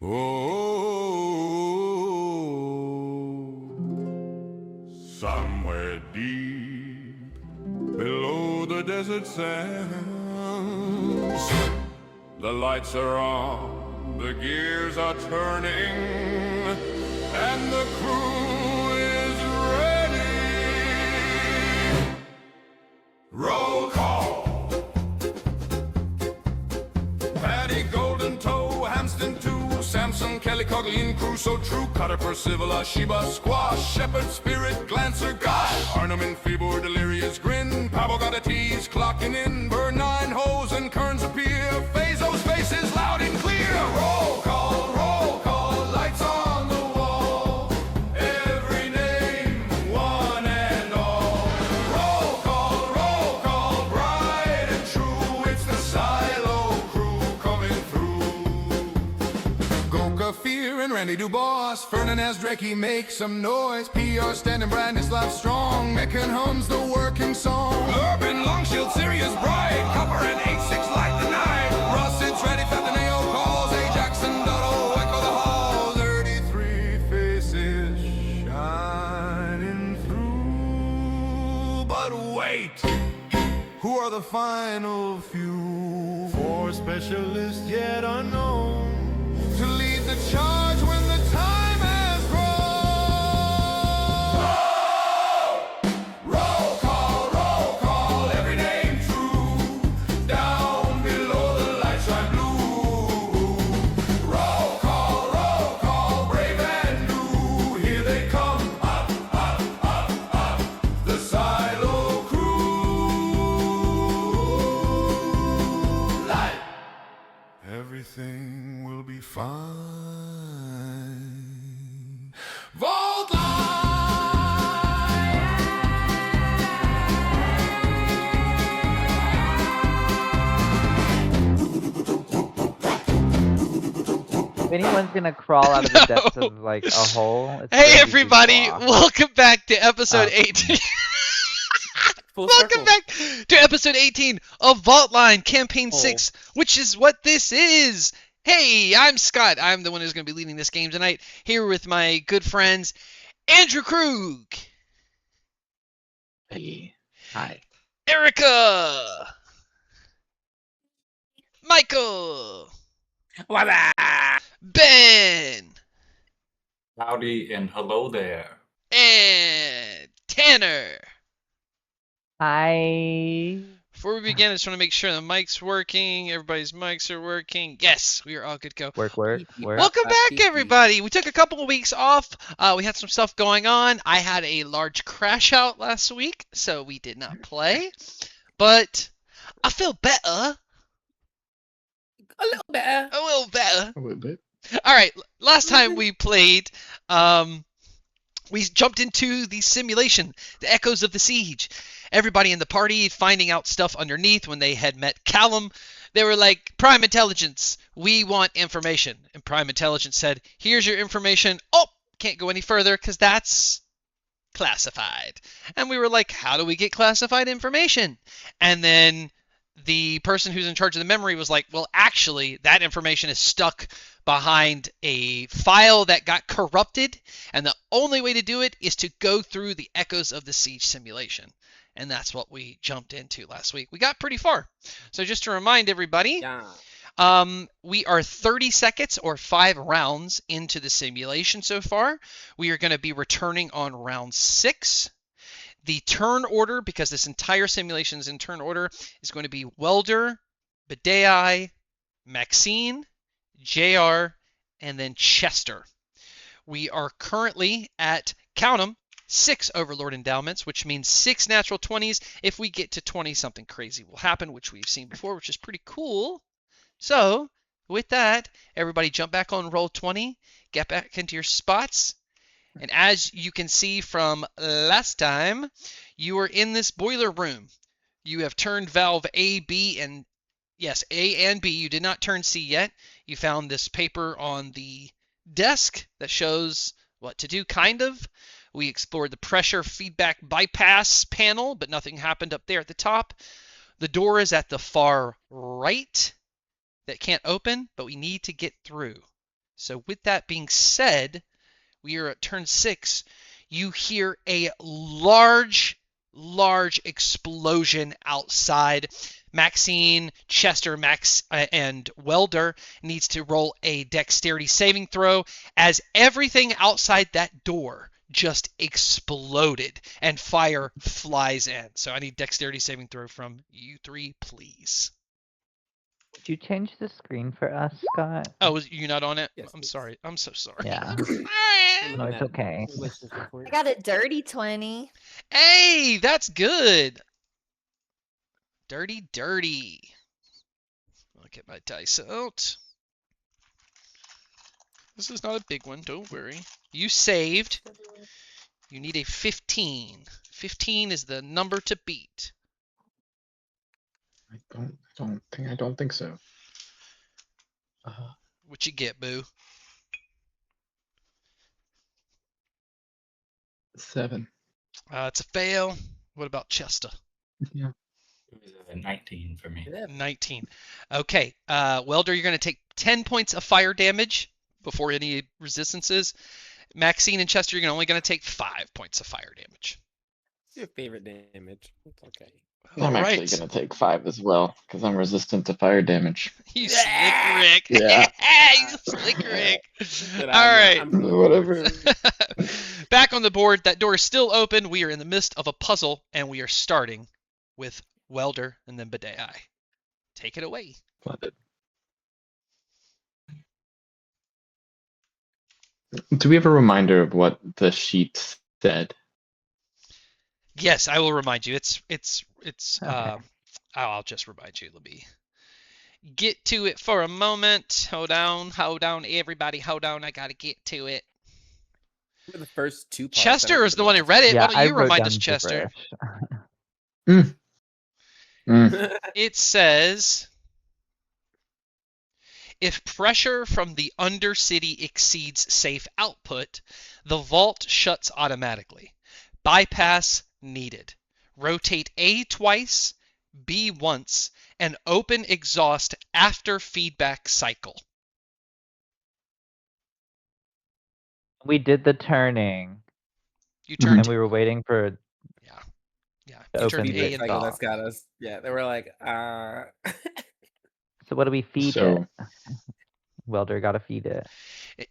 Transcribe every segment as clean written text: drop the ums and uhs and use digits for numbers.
Oh, somewhere deep below the desert sands, the lights are on, the gears are turning, and the crew is ready. Roll call. Patty, Golden Toe, Hamston 2, Samson, Kelly, Cogleen, Crusoe, True, Cutter, Percival, Sheba, Squash, Shepherd, Spirit, Glancer, Gosh, Arnhem, Feebor, Delirious, Grin, Pablo got a tease, clocking in, Burn 9, Hose, and Kerns appear, Phazo's face is loud and clear. Roll call, lights on the wall, every name, one and all. Roll call, bright and true, it's the Silo crew coming through. Goka Fear and Randy DuBois, Fernandez, Drakey, make some noise. PR standing, Branislav strong, Mecken hums the working song. Urban, Longshield, Sirius, Bright, Copper and 8-6 light the night. Ross, it's ready, Fathaneo calls, Ajaxon, Dotto, echo the halls. 33 faces shining through. But wait, who are the final few? 4 specialists yet unknown to lead the charge when the time has grown. Roll call, every name true. Down below the lights shine blue. Roll call, brave and new. Here they come, up, the Silo crew. Light. Everything will be fine. Vaultline! If anyone's gonna crawl out of the depths of like a hole, it's Hey gonna be everybody, Sloth. welcome back to episode Oh. 18. Full Welcome circle. back to episode 18 of Vaultline Campaign Oh. 6, which is what this is. Hey, I'm Scott. I'm the one who's going to be leading this game tonight, here with my good friends, Andrew Kurg, Hey. Hi. Erica, Michael, Voila! Ben, Howdy and hello there. and Tanner. Hi. Before we begin, I just want to make sure the mic's working, everybody's mics are working. Yes, we are all good to go. Work. Welcome back, everybody. We took a couple of weeks off. We had some stuff going on. I had a large crash out last week, so we did not play. But I feel better. A little better. A little better. A little bit. All right. Last time we played, we jumped into the simulation, the Echoes of the Siege. Everybody in the party finding out stuff underneath. When they had met Callum, they were like, Prime Intelligence, we want information. And Prime Intelligence said, here's your information. Oh, can't go any further because that's classified. And we were like, how do we get classified information? And then the person who's in charge of the memory was like, well, actually, that information is stuck behind a file that got corrupted, and the only way to do it is to go through the Echoes of the Siege simulation. And that's what we jumped into last week. We got pretty far. So just to remind everybody, Yeah. we are 30 seconds or 5 rounds into the simulation so far. We are going to be returning on round 6. The turn order, because this entire simulation is in turn order, is going to be Welder, Badei, Maxine, JR, and then Chester. We are currently at, count 'em, 6 Overlord endowments, which means 6 natural 20s. If we get to 20, something crazy will happen, which we've seen before, which is pretty cool. So, with that, everybody jump back on roll 20, get back into your spots. And as you can see from last time, you are in this boiler room. You have turned valve A, B, and yes, A and B. You did not turn C yet. You found this paper on the desk that shows what to do, kind of. We explored the pressure feedback bypass panel, but nothing happened up there at the top. The door is at the far right that can't open, but we need to get through. So with that being said, we are at turn 6. You hear a large explosion outside. Maxine, Chester, Max, and Welder needs to roll a dexterity saving throw as everything outside that door just exploded and fire flies in. So I need dexterity saving throw from you 3, please. Would you change the screen for us, Scott? Oh, you're not on it? Yes, I'm please. sorry. I'm so sorry. Yeah. No, it's okay. I got a dirty 20. Hey, that's good. Dirty. I'll get my dice out. This is not a big one, don't worry. You saved. You need a 15. 15 is the number to beat. I don't think so. What you get, boo? 7. It's a fail. What about Chester? Yeah. It was a 19 for me. 19. Okay, Welder, you're going to take 10 points of fire damage before any resistances. Maxine and Chester, you're only going to take 5 points of fire damage. It's your favorite damage. It's okay. I'm actually going to take 5 as well, because I'm resistant to fire damage. You slick Rick. Yeah. You slick Rick. But All right. Whatever. Back on the board, that door is still open. We are in the midst of a puzzle, and we are starting with Welder and then Badai. Take it away. Splendid. Do we have a reminder of what the sheet said? Yes, I will remind you. It's Okay. I'll just remind you. Let me get to it for a moment. Hold on, everybody. Hold on. I gotta get to it. For the first 2 parts, Chester is the one who read it. Yeah, Why don't you I wrote remind down us, Chester? gibberish. It says, if pressure from the Undercity exceeds safe output, the vault shuts automatically. Bypass needed. Rotate A twice, B once, and open exhaust after feedback cycle. We did the turning, You turned, and we were waiting for yeah. to You turned open A the and cycle B. that's got us. Yeah, they were like, So what do we feed So- it? Welder gotta feed it.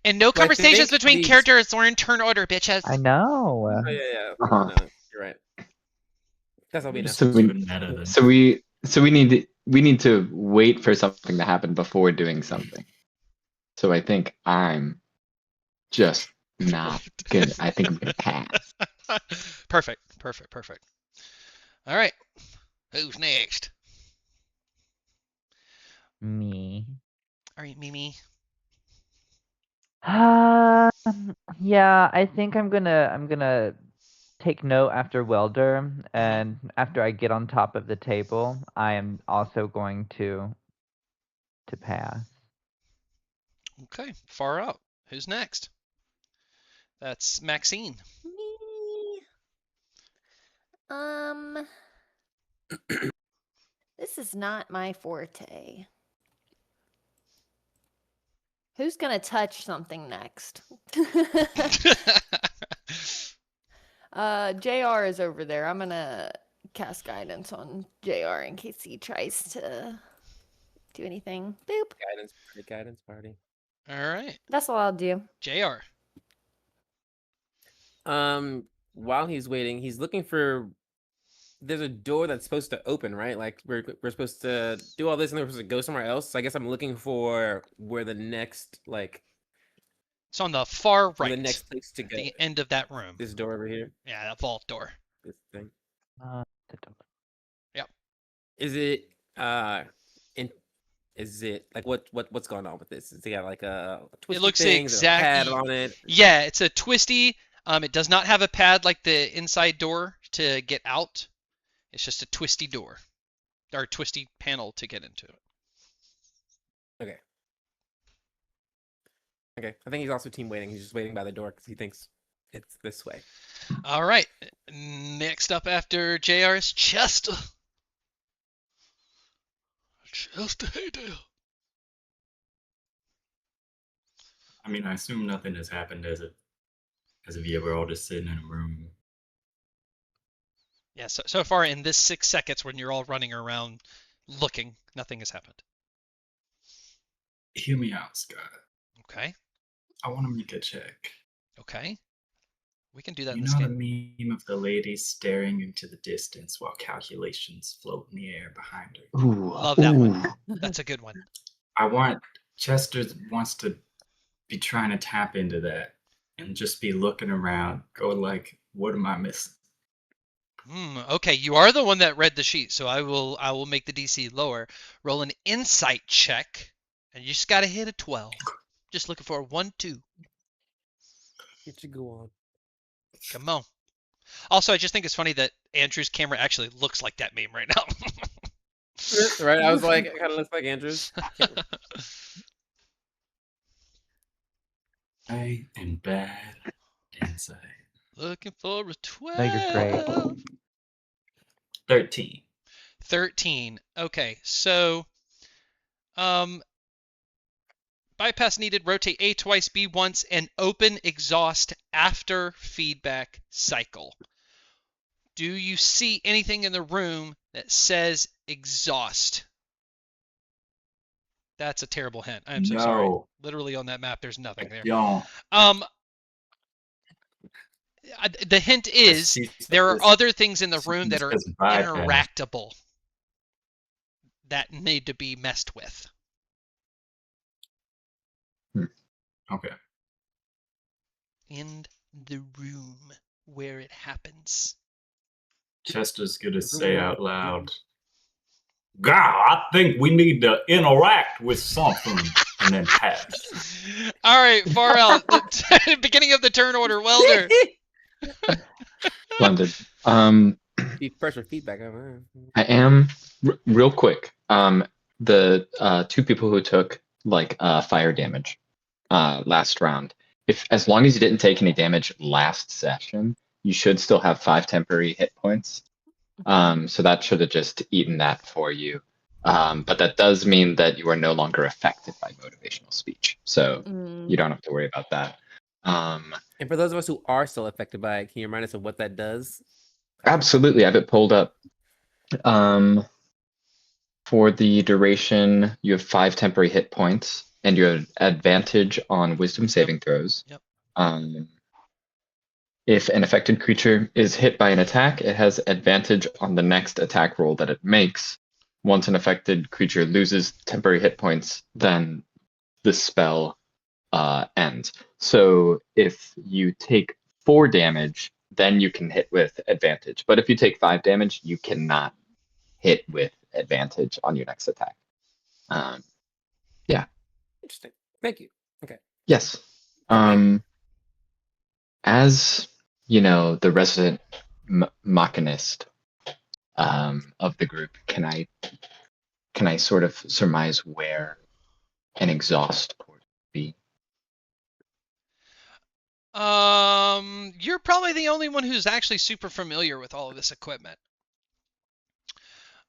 And no Well, I conversations think between these- characters. We're in turn order, bitches. I know. Oh, yeah. Uh-huh. No, you're right. That's all we know. So It's we, even meta than so we need to wait for something to happen before doing something. So I think I'm just not good. I think I'm gonna pass. Perfect. All right. Who's next? Me. All right, Mimi. Yeah, I think I'm gonna take note after Welder, and after I get on top of the table, I am also going to pass. Okay, far out. Who's next? That's Maxine. Me. This is not my forte. Who's gonna touch something next? JR is over there. I'm gonna cast guidance on JR in case he tries to do anything. Boop. Guidance party. All right, That's all I'll do. JR. While he's waiting, he's looking for. There's a door that's supposed to open, right? Like we're supposed to do all this, and then we're supposed to go somewhere else. So I guess I'm looking for where the next It's on the far where right, the next place to go. the end of that room. This door over here. Yeah, that vault door. This thing. The door. Is it is it like what's going on with this? Is it got like a twisty looks thing? Is there a pad exactly- on it? Yeah, it's a twisty. It does not have a pad like the inside door to get out. It's just a twisty door, or twisty panel to get into it. Okay. I think he's also team waiting. He's just waiting by the door because he thinks it's this way. All right. Next up after JR is Chester. Chester, hey there. mean, I assume nothing has happened as if you were all just sitting in a room. Yeah, so far in this 6 seconds when you're all running around looking, nothing has happened. Hear me out, Scott. Okay. I want to make a check. Okay. We can do that You in this know game. the meme of the lady staring into the distance while calculations float in the air behind her? Ooh, Love that one. ooh. That's a good one. I want Chester wants to be trying to tap into that and just be looking around, going like, "What am I missing?" Okay, you are the one that read the sheet, so I will make the DC lower. Roll an insight check, and you just gotta hit a 12. Just looking for a 1, 2. Get your go on. Come on. Also, I just think it's funny that Andrew's camera actually looks like that meme right now. Right? I was like, it kind of looks like Andrew's. I am bad inside. Looking for a 12. No, you're great. 13. 13. Okay, so bypass needed, rotate A twice, B once, and open exhaust after feedback cycle. Do you see anything in the room that says exhaust? That's a terrible hint. I'm so sorry. No. Literally on that map, there's nothing there. Don't. The hint is there are other things in the room that are interactable that need to be messed with. Okay. In the room where it happens. Chester's gonna say out loud, "God, I think we need to interact with something," and then pass. All right, far out. The beginning of the turn order, Welder. Splendid. Be pressure feedback. I am real quick. The two people who took like fire damage last round. If as long as you didn't take any damage last session, you should still have 5 temporary hit points. So that should have just eaten that for you. But that does mean that you are no longer affected by motivational speech. So you don't have to worry about that. And for those of us who are still affected by it, can you remind us of what that does? Absolutely. I have it pulled up. For the duration, you have 5 temporary hit points, and you have advantage on wisdom saving throws. Yep. If an affected creature is hit by an attack, it has advantage on the next attack roll that it makes. Once an affected creature loses temporary hit points, then the spell ends. So if you take 4 damage, then you can hit with advantage. But if you take 5 damage, you cannot hit with advantage on your next attack. Yeah. Interesting. Thank you. Okay. Yes. As you know, the resident machinist of the group, can I sort of surmise where an exhaust port would be? You're probably the only one who's actually super familiar with all of this equipment.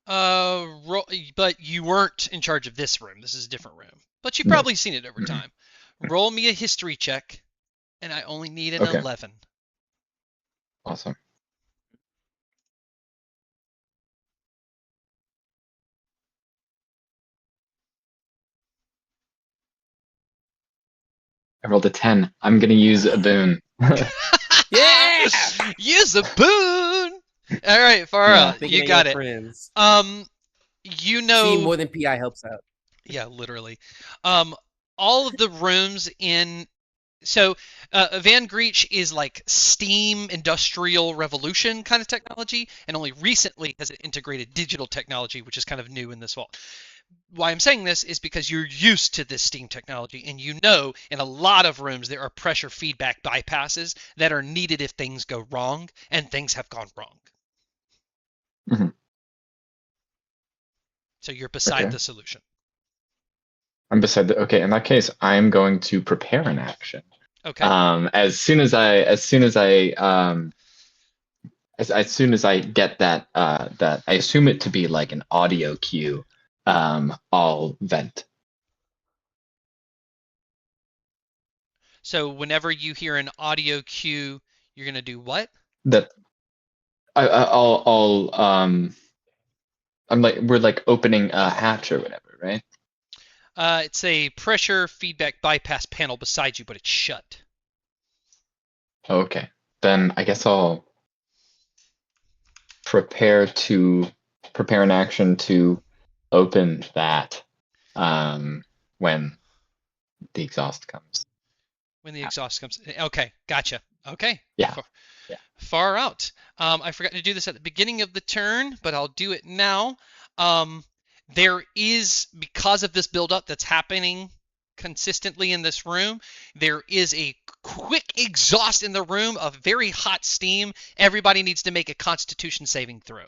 But you weren't in charge of this room. This is a different room. But you've probably seen it over time. Roll me a history check, and I only need an 11. Awesome. I rolled a 10. I'm gonna use a boon. Yeah! Use a boon! All right, Farah, you got it. Friends. You know... See, more than PI helps out. Yeah, literally. All of the rooms in... So, Van Greech is like steam industrial revolution kind of technology, and only recently has it integrated digital technology, which is kind of new in this vault. Why I'm saying this is because you're used to this steam technology, and you know in a lot of rooms there are pressure feedback bypasses that are needed if things go wrong, and things have gone wrong. Mm-hmm. So you're beside Okay. the solution. I'm beside the. Okay, in that case, I'm going to prepare an action. Okay. As soon as I get that that I assume it to be like an audio cue, I'll vent. So whenever you hear an audio cue, you're gonna do what? That I'll I'm like we're like opening a hatch or whatever, right? It's a pressure feedback bypass panel beside you, but it's shut. Okay. Then I guess I'll prepare an action to open that when the exhaust comes. When the exhaust comes. Okay, gotcha. Okay. Yeah. Yeah. Far out. I forgot to do this at the beginning of the turn, but I'll do it now. There is, because of this buildup that's happening consistently in this room, there is a quick exhaust in the room of very hot steam. Everybody needs to make a Constitution saving throw.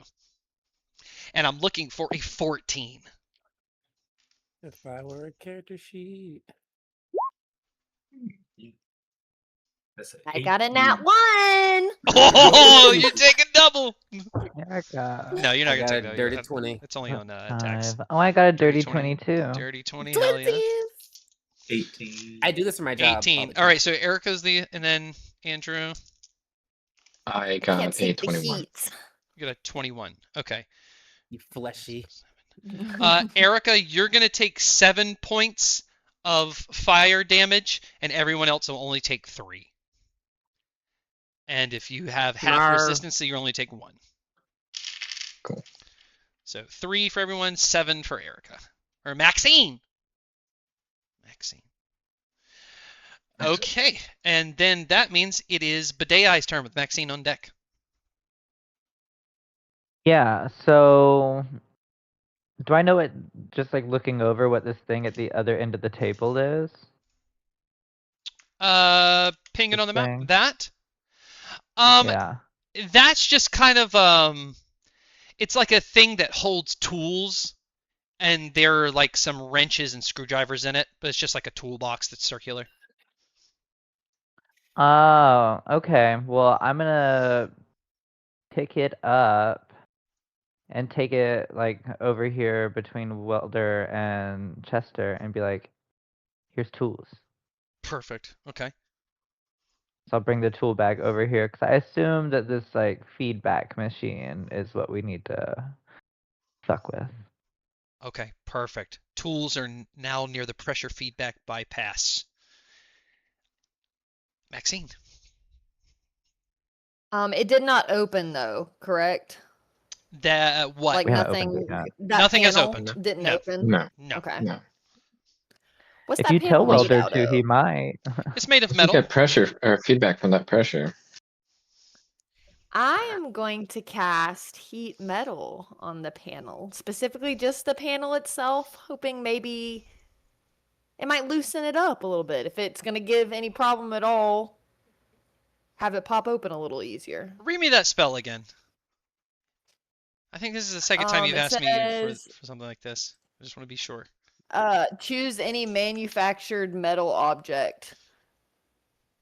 And I'm looking for a 14. If I were a character sheet. That's I got a nat 1. Oh, you take a double. Erica. No, you're not I gonna got take a that. dirty 20. It's only on attacks. 5. Oh, I got a dirty Dirty 22. Dirty 20, hell yeah. Twinsies. 18. I do this for my job. 18. All right, so Erica's and then Andrew, I Can't got see a the 21. heat. you got a 21. Okay. You fleshy. Erica, you're gonna take 7 points of fire damage, and everyone else will only take 3. And if you have half Nar. resistance, so you only take 1. Cool. So 3 for everyone, 7 for Erica. Or Maxine. Okay, and then that means it is Badai's turn with Maxine on deck. Yeah, so do I know what, just like looking over what this thing at the other end of the table is? Ping it This on the map. thing. That? Yeah. That's just kind of it's like a thing that holds tools, and there are like some wrenches and screwdrivers in it, but it's just like a toolbox that's circular. Oh, okay. Well, I'm gonna pick it up and take it like over here between Welder and Chester and be like, here's tools. Perfect. Okay. So I'll bring the tool bag over here because I assume that this like feedback machine is what we need to fuck with. Okay. Perfect. Tools are now near the pressure feedback bypass. Maxine. It did not open though, correct? That what? Like We haven't opened nothing. it yet. That Nothing has panel opened. Didn't No. open. No, No. Okay. no. What's If that you tell panel made Welder out to, he of? might. It's made of You metal. get pressure or feedback from that pressure. I am going to cast heat metal on the panel, specifically just the panel itself, hoping maybe it might loosen it up a little bit. If it's going to give any problem at all, have it pop open a little easier. Read me that spell again. I think this is the second time you've It asked me says- for something like this. I just want to be sure. Choose any manufactured metal object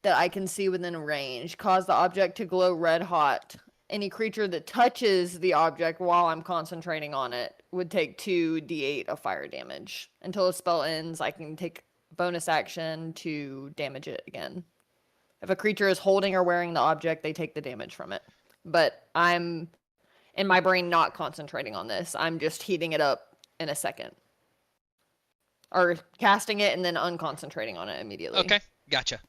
that I can see within range. Cause the object to glow red hot. Any creature that touches the object while I'm concentrating on it would take 2d8 of fire damage. Until the spell ends, I can take bonus action to damage it again. If a creature is holding or wearing the object, they take the damage from it. But I'm, in my brain, not concentrating on this. I'm just heating it up in a second. Or casting it and then unconcentrating on it immediately. Okay. Gotcha.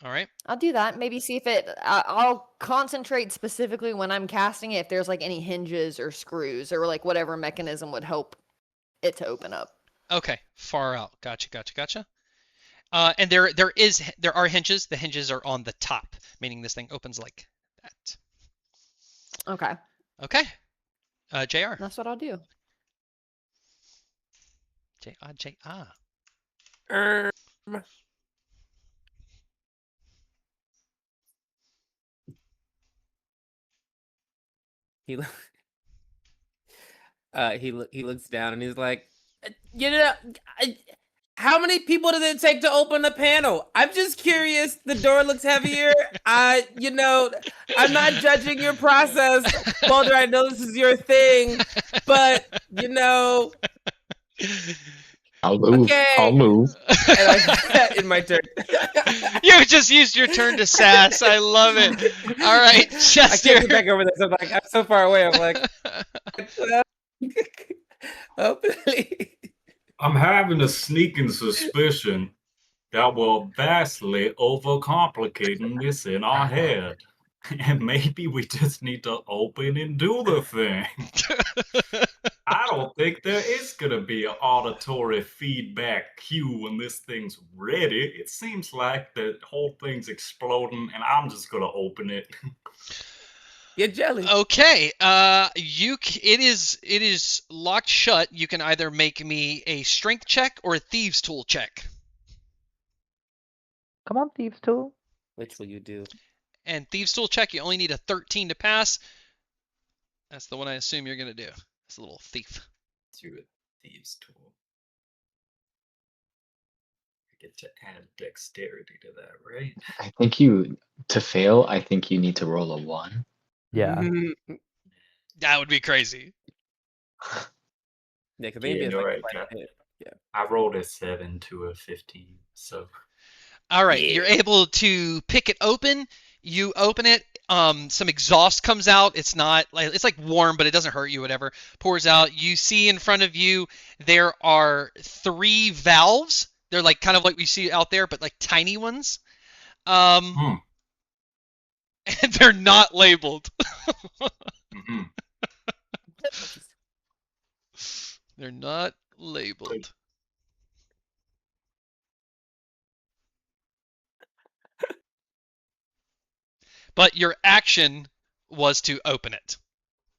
All right. I'll do that. Maybe see if it. I'll concentrate specifically when I'm casting it. If there's like any hinges or screws or like whatever mechanism would help it to open up. Okay. Far out. Gotcha. And there are hinges. The hinges are on the top, meaning this thing opens like that. Okay, Okay. JR. that's what I'll do. JR. He he looks down and he's like, you know, how many people does it take to open the panel? I'm just curious. The door looks heavier. I'm not judging your process, Boulder. I know this is your thing, but I'll move. Okay. I'll move. And I in my turn. You just used your turn to sass. I love it. All right, I can't Chester. get back over there. So I'm so far away. I'm like, oh, please. I'm having a sneaking suspicion that we're vastly overcomplicating this in our head. And maybe we just need to open and do the thing. I don't think there is going to be an auditory feedback cue when this thing's ready. It seems like the whole thing's exploding, and I'm just going to open it. Get jelly. Okay. It is locked shut. You can either make me a strength check or a thieves tool check. Come on, thieves tool. Which will you do? And thieves tool check, you only need a 13 to pass. That's the one I assume you're gonna do. It's a little thief. To a thieves tool. I get to add dexterity to that, right? I think to fail, I think you need to roll a 1. Yeah. That would be crazy. Yeah, because Yeah, maybe you're right, it's like Cap. yeah. I rolled a 7 to a 15, so All right, Yeah. you're able to pick it open. You open it. Some exhaust comes out. It's not like it's like warm, but it doesn't hurt you. Whatever pours out. You see in front of you there are 3 valves. They're like kind of like we see out there, but like tiny ones. And they're not labeled. mhm. They're not labeled. But your action was to open it.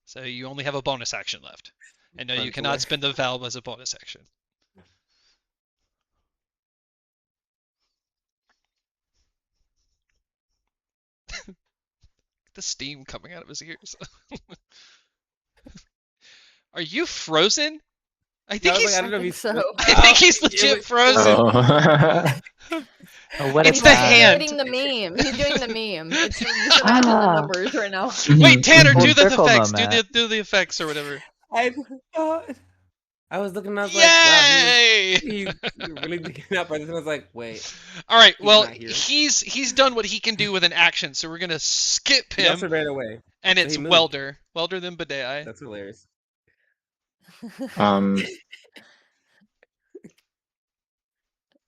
So you only have a bonus action left. And no, you Run cannot away. spend the valve as a bonus action. The steam coming out of his ears. Are you frozen? I I think was he's like, I don't know if think he's so. I think he's It legit was- frozen. Oh. Oh, what It's a the time. hand. He's doing the meme. He's doing the meme. It's just imagine the numbers right now. Wait, Tanner, Full do the circle effects. moment. Do the effects or whatever. I was looking and I was like, wow, Yay! he's really looking up. And then I was like, wait. All right, He's well, not here. he's done what he can do with an action, so we're gonna skip He him, also ran away. and so it's he moved. Welder then Badei. That's hilarious.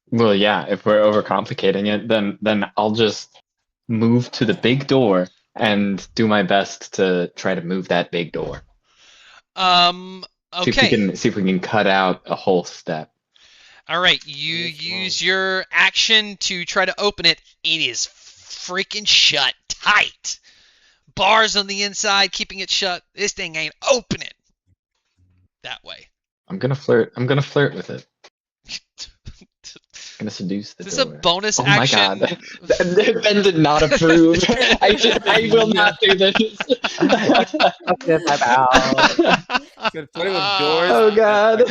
Well, yeah, if we're overcomplicating it, then I'll just move to the big door and do my best to try to move that big door. Okay. See if we can cut out a whole step. All right, you Yes, use your action to try to open it. It is freaking shut tight. Bars on the inside, keeping it shut. This thing ain't opening. That way. I'm gonna flirt with it. I'm gonna seduce the Is this a door. bonus Oh action? my god. Ben did not approve. I will not do this. Okay, I'm out. He's playing with doors. Oh god.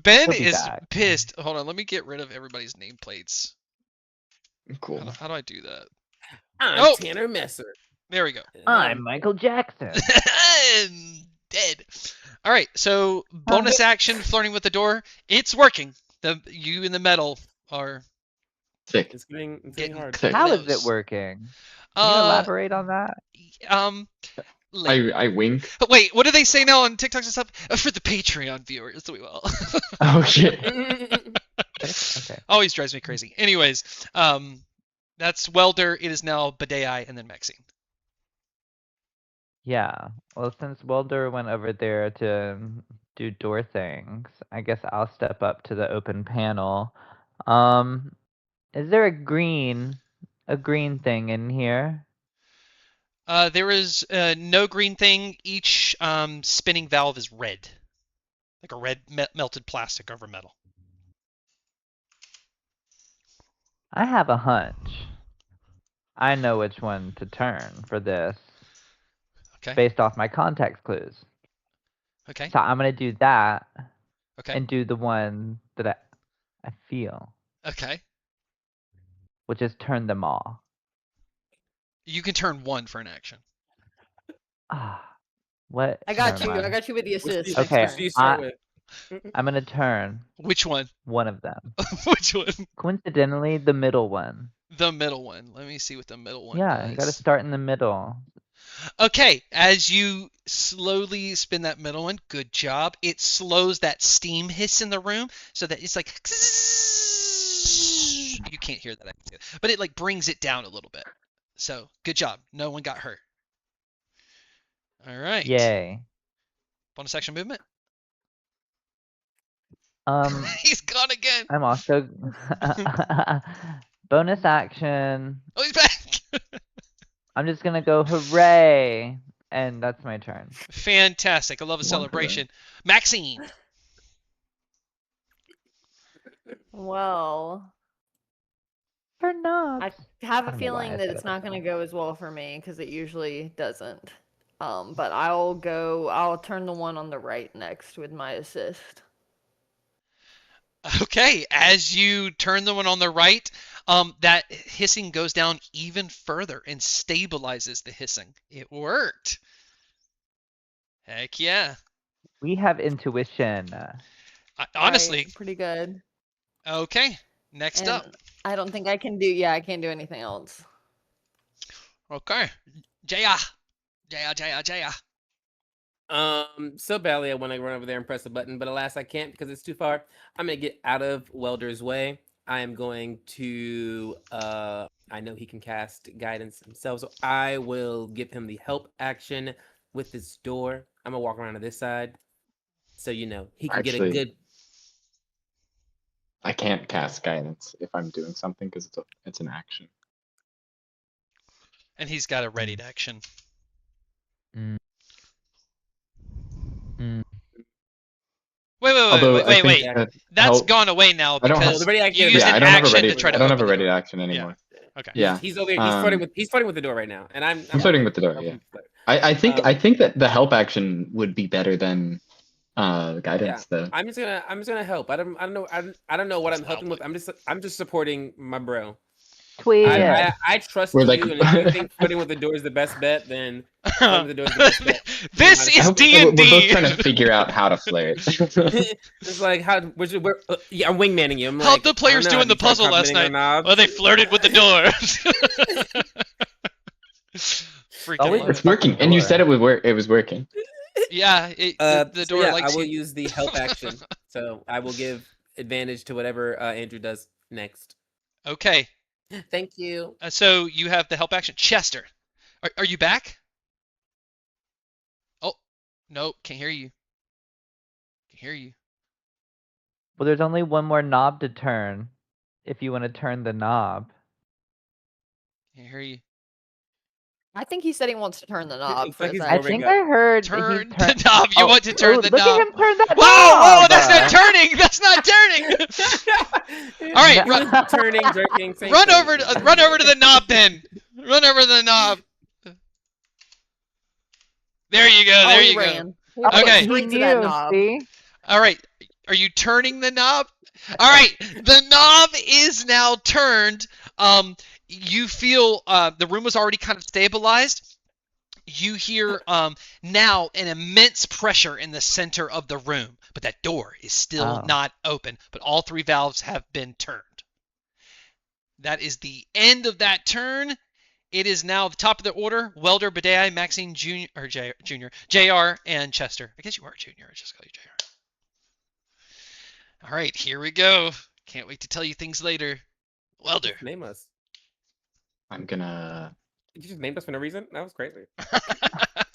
Ben He'll be is back. pissed. Hold on, let me get rid of everybody's nameplates. Cool. How do I do that? I'm Oh. Tanner Messer. There we go. I'm Michael Jackson. I'm dead. All right, so bonus action, flirting with the door. It's working. You in the metal are Sick. It's getting Getting hard. Sick. How is Close. it working? Can you elaborate on that? Later. I wink. Wait, what do they say now on TikToks and stuff? For the Patreon viewers, we will. Oh shit. Okay. Always drives me crazy. Anyways, that's Welder. It is now Badei and then Maxine. Yeah. Well, since Welder went over there to do door things, I guess I'll step up to the open panel. Is there a green thing in here? There is no green thing. Each spinning valve is red, like a red melted plastic over metal. I have a hunch. I know which one to turn for this. Okay. Based off my context clues. Okay. So I'm gonna do that Okay. and do the one that I feel, Okay. which is turn them all. You can turn one for an action. Ah, what? I got never you. I mind. got you with the assist. Which next Okay, do turn. you start I- with? I'm gonna turn Which one? one of them. Which one? Coincidentally, the middle one. The middle one. Let me see what the middle one Yeah, you gotta does. start in the middle. Okay, as you slowly spin that middle one, good job. It slows that steam hiss in the room so that it's like you can't hear that, I can see it. But it like brings it down a little bit. So good job. No one got hurt. All right. Yay. Bonus action movement. He's gone again. I'm also bonus action. Oh, he's back. I'm just gonna go hooray, and that's my turn. Fantastic. I love a One for celebration. Maxine. Well, For knobs. I have I a don't know why feeling I that said it's it not like going to go as well for me because it usually doesn't. But I'll turn the one on the right next with my assist. Okay, as you turn the one on the right, that hissing goes down even further and stabilizes the hissing. It worked. Heck yeah. We have intuition. Honestly, Right, pretty good. okay. Next And up. I don't think I can do. Yeah, I can't do anything else. Okay. Jaya. Jaya. So badly I want to run over there and press a button, but alas I can't because it's too far. I'm gonna get out of Welder's way. I am going to I know he can cast guidance himself, so I will give him the help action with this door. I'm gonna walk around to this side. So he can get a Actually- good I can't cast guidance if I'm doing something because it's an action. And he's got a readied action. Mm. Mm. Although I Wait. think that That's help- gone away now I don't have- because the ready action you is- used yeah, an I don't have a action ready. to try to I don't have open a the ready door. action anymore. Okay. Yeah, he's over he's flirting with the door right now. And I'm flirting with the door. Yeah, I think that the help action would be better than guidance though. I'm just gonna help. I don't know what I'm That's helping with. I'm just supporting my bro. Tweet. I trust We're you, like- and if you think flirting with the door is the best bet, then flirting with the door is the best bet. This I is hope- D&D. We're both trying to figure out how to flirt. It's like how I'm wingmanning you. I'm How'd like, the players I don't do in know, the puzzle last night? Well, they flirted with the door. Freaking Always love It's it. working, and you said it would work. It was working. Yeah, the door likes I will you. use the help action, so I will give advantage to whatever Andrew does next. Okay, Thank you. so you have the help action. Chester, are you back? Oh, nope, can't hear you. Can't hear you. Well, there's only one more knob to turn. If you want to turn the knob. Can't hear you. I think he said he wants to turn the knob Looks for like a he's second. I warming think up. I heard Turn he the knob. You want to turn the look knob. at him turn that Whoa, knob! that's not turning. That's not turning. All right, He was turning, jerking, same Run thing. over to the knob then. Run over to the knob. There you go. There he you go. ran. He Okay. went He straight to that knew, knob. see? All right. Are you turning the knob? All right. The knob is now turned. You feel the room was already kind of stabilized. You hear now an immense pressure in the center of the room, but that door is still Oh. not open. But all three valves have been turned. That is the end of that turn. It is now the top of the order. Welder, Badai, Maxine Jr., or Junior, JR, and Chester. I guess you are Junior. I just call you JR. All right, here we go. Can't wait to tell you things later. Welder. Just name us. I'm gonna Did you just name us for no reason? That was crazy.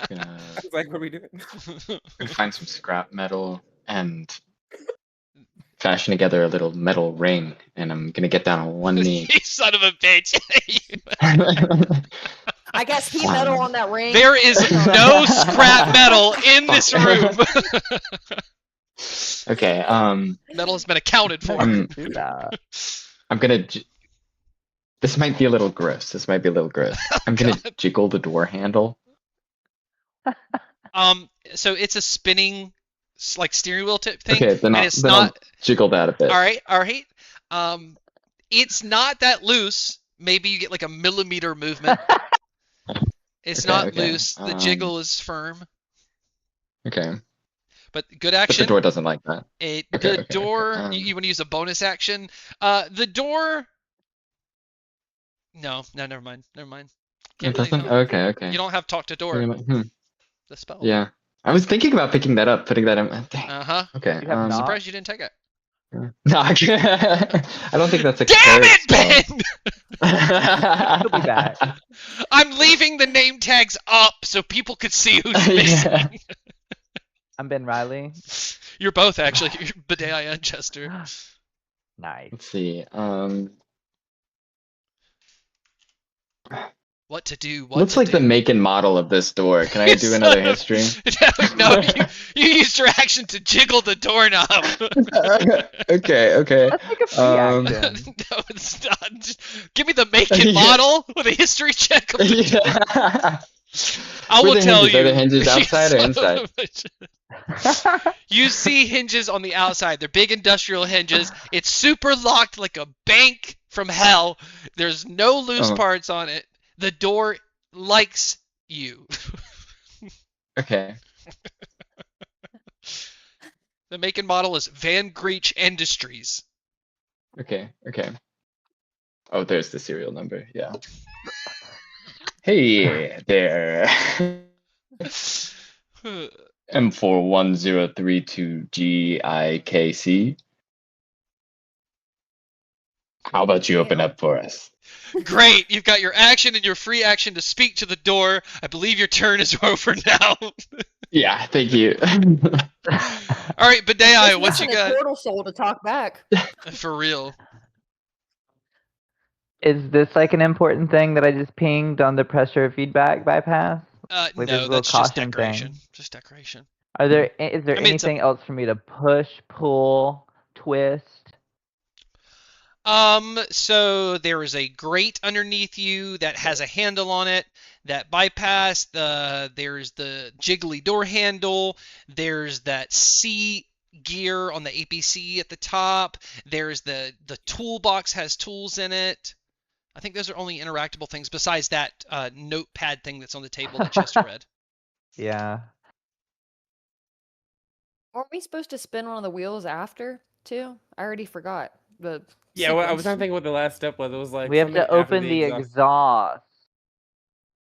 gonna I was like, what are we doing? find some scrap metal and fashion together a little metal ring, and I'm gonna get down on one knee. You son of a bitch. I guess he metal on that ring. There is no scrap metal in this room. Okay, Metal has been accounted for. I'm Nah. gonna. This might be a little gross. I'm gonna God. jiggle the door handle. So it's a spinning, like steering wheel type thing, Okay, then and I'll, it's then not. I'll jiggle that a bit. All right. It's not that loose. Maybe you get like a millimeter movement. It's Okay, not okay, loose. The jiggle is firm. Okay. But good But the action. door doesn't like that. The Okay. door. You want to use a bonus action? The door. No, never mind. It Really doesn't? don't. Okay. You don't have talk to door. The spell. Yeah. I was thinking about picking that up, putting that in. Dang. Uh-huh. Okay. You have not? Surprised you didn't take it. No, I don't think that's a Damn Kurg it, spell. Ben! He'll be back. I'm leaving the name tags up so people could see who's missing. Yeah. I'm Ben Reiley. You're both actually. You're Bedea and Chester. Nice. Let's see. What to do? Looks like the make and model of this door. Can I do another history? No, you used your action to jiggle the doorknob. Okay. Let's make a free action. No, it's not. Just give me the make and model with a history check. Of the Yeah. I will Where the tell hinges? you. Are the hinges outside or inside? You see hinges on the outside. They're big industrial hinges. It's super locked like a bank from hell. There's no loose parts on it. The door likes you. Okay. The make and model is Van Greech Industries. Okay. Oh, there's the serial number. Yeah. Hey there. M41032GIKC. How about you open up for us? Great, you've got your action and your free action to speak to the door. I believe your turn is over now. Yeah, thank you. All right, Bedea, what Listen you to got? Portal Soul to talk back. For real. Is this like an important thing that I just pinged on the pressure feedback bypass? Like this No, little that's just caution decoration. thing? Just decoration. Is there I mean, it's anything else for me to push, pull, twist? So there is a grate underneath you that has a handle on it that bypass. There's the jiggly door handle. There's that C gear on the APC at the top. There's the toolbox has tools in it. I think those are only interactable things besides that notepad thing that's on the table that Chester read. Yeah. Weren't we supposed to spin one of the wheels after too? I already forgot the. Yeah, well, I was sequence. trying to think what the last step was. It was like We have something to open the exhaust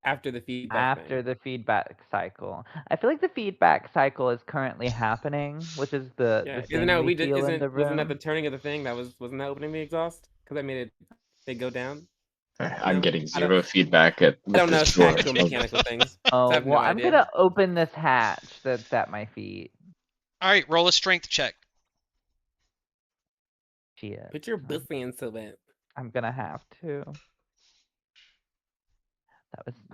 after the feedback. after the feedback cycle. I feel like the feedback cycle is currently happening, which is the Yeah, thing isn't that what we we did? feel in the Wasn't that room. the turning of the thing? Wasn't that opening the exhaust? Because I made it go down. I'm No, getting I don't- zero feedback at I don't know this door. actual mechanical things. Oh, I have no well, I'm idea. gonna open this hatch that's at my feet. All right, roll a strength check. Shit. Put your pussy into it. I'm gonna have to.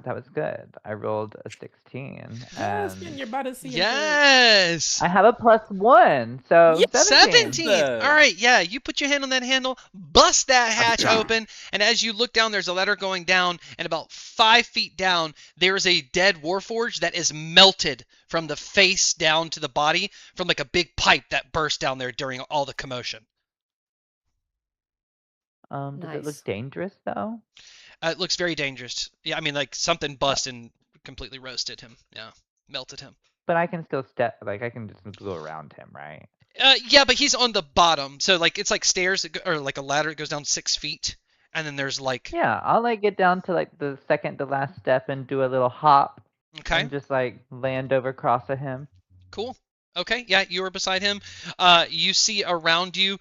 That was good. I rolled a 16. Yes, getting your body see. Yes. I have a +1, so Yep, 17. 17. All right, yeah, you put your hand on that handle, bust that hatch open, and as you look down, there's a ladder going down, and about 5 feet down, there's a dead warforged that is melted from the face down to the body from like a big pipe that burst down there during all the commotion. Does it look Nice. dangerous though? It looks very dangerous. Yeah, I mean, like something bust and completely roasted him. Yeah, melted him. But I can still I can just go around him, right? Yeah, but he's on the bottom, so like it's like stairs or like a ladder that goes down 6 feet, and then there's like. Yeah, I'll like get down to like the second to last step and do a little hop. Okay. And just like land over across of him. Cool. Okay, yeah, you are beside him. You see around you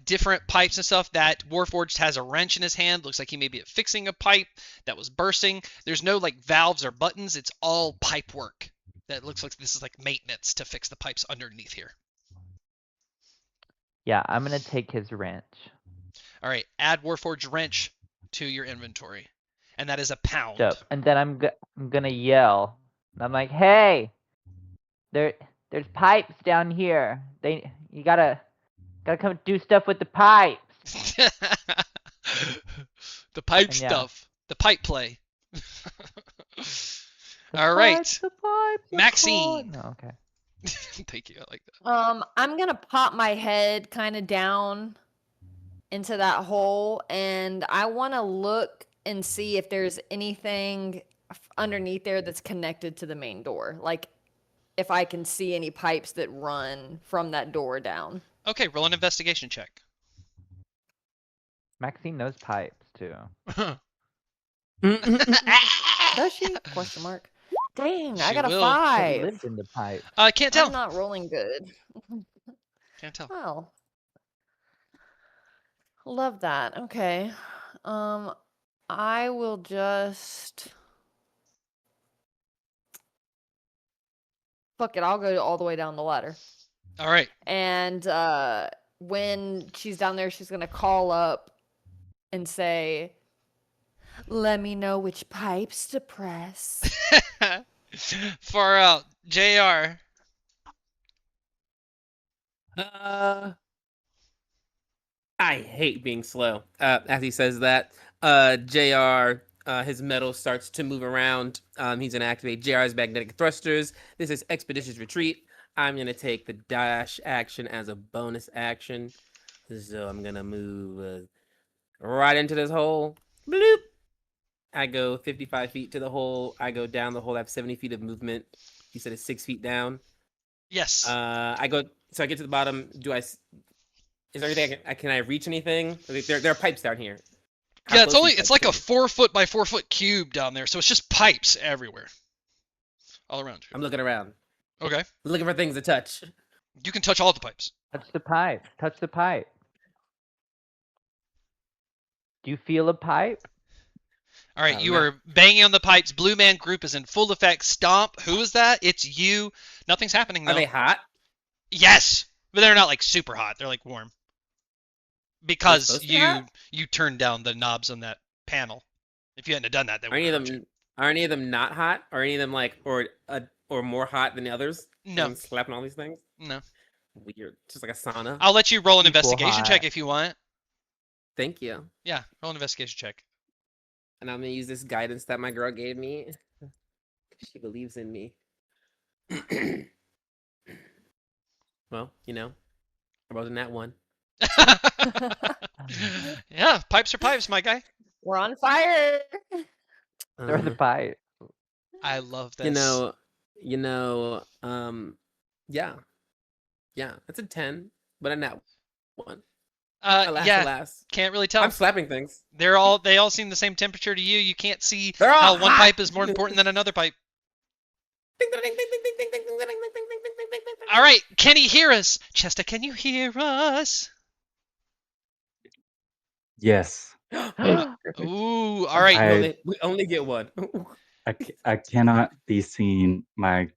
different pipes and stuff. That Warforged has a wrench in his hand. Looks like he may be fixing a pipe that was bursting. There's no like valves or buttons. It's all pipe work. That looks like this is like maintenance to fix the pipes underneath here. Yeah, I'm gonna take his wrench. All right, add Warforged wrench to your inventory, and that is a pound. Dope. And then I'm gonna yell. I'm like, hey, there's pipes down here. You gotta come do stuff with the pipes. The pipe And yeah. stuff. The pipe play. The All right. pipes, the pipes, the Maxine. pipes. No, okay. Thank you. I like that. I'm gonna pop my head kind of down into that hole, and I want to look and see if there's anything underneath there that's connected to the main door. Like, if I can see any pipes that run from that door down. Okay, roll an investigation check. Maxine knows pipes too. Does she? Question mark. Dang, I She got a will. She 5. lived in the pipe. Can't tell. I'm not rolling good. Can't tell. Well, love that. Okay. I will just fuck it. I'll go all the way down the ladder. All right. And when she's down there, she's gonna call up and say, "Let me know which pipes to press." Far out. JR. I hate being slow. As he says that, JR, his metal starts to move around. He's gonna activate JR's magnetic thrusters. This is expeditious retreat. I'm gonna take the dash action as a bonus action. So I'm gonna move right into this hole. Bloop. I go 55 feet to the hole. I go down the hole. I have 70 feet of movement. You said it's 6 feet down. Yes. I go. So I get to the bottom. Is there anything? Can I reach anything? There are pipes down here. How Yeah, it's close are only these it's pipes like a to me? 4 foot by 4 foot cube down there, so it's just pipes everywhere, all around you. I'm looking around, Okay. looking for things to touch. You can touch all the pipes. Touch the pipe. Touch the pipe. Do you feel a pipe? All right, Oh, you no. are banging on the pipes. Blue Man Group is in full effect. Stomp. Who is that? It's you. Nothing's happening though. Are they hot? Yes, but they're not like super hot. They're like warm. Because supposed to be hot? you turned down the knobs on that panel. If you hadn't have done that, they Are any would of have them? Are any of them not hot? Or any of them like or more hot than the others? No. I'm slapping all these things. No. Weird. Just like a sauna. I'll let you roll an Equal investigation check hot. if you want. Thank you. Yeah, roll an investigation check. And I'm gonna use this guidance that my girl gave me. She believes in me. Well, I wasn't that one. Yeah, pipes are pipes, my guy. We're on fire. They're the pipe. I love this. Yeah, that's a 10, but a nat one. Alas, yeah, alas. can't really tell. I'm slapping things. They all seem the same temperature to you. You can't see They're all how one hot. pipe is more important than another pipe. Ding, ding, ding, ding, ding, ding, ding, ding, ding, ding, ding, ding, ding, ding, ding, ding. All right, can he hear us? Chester, can you hear us? Yes. Ooh, all right. We only get one. I cannot be seen. My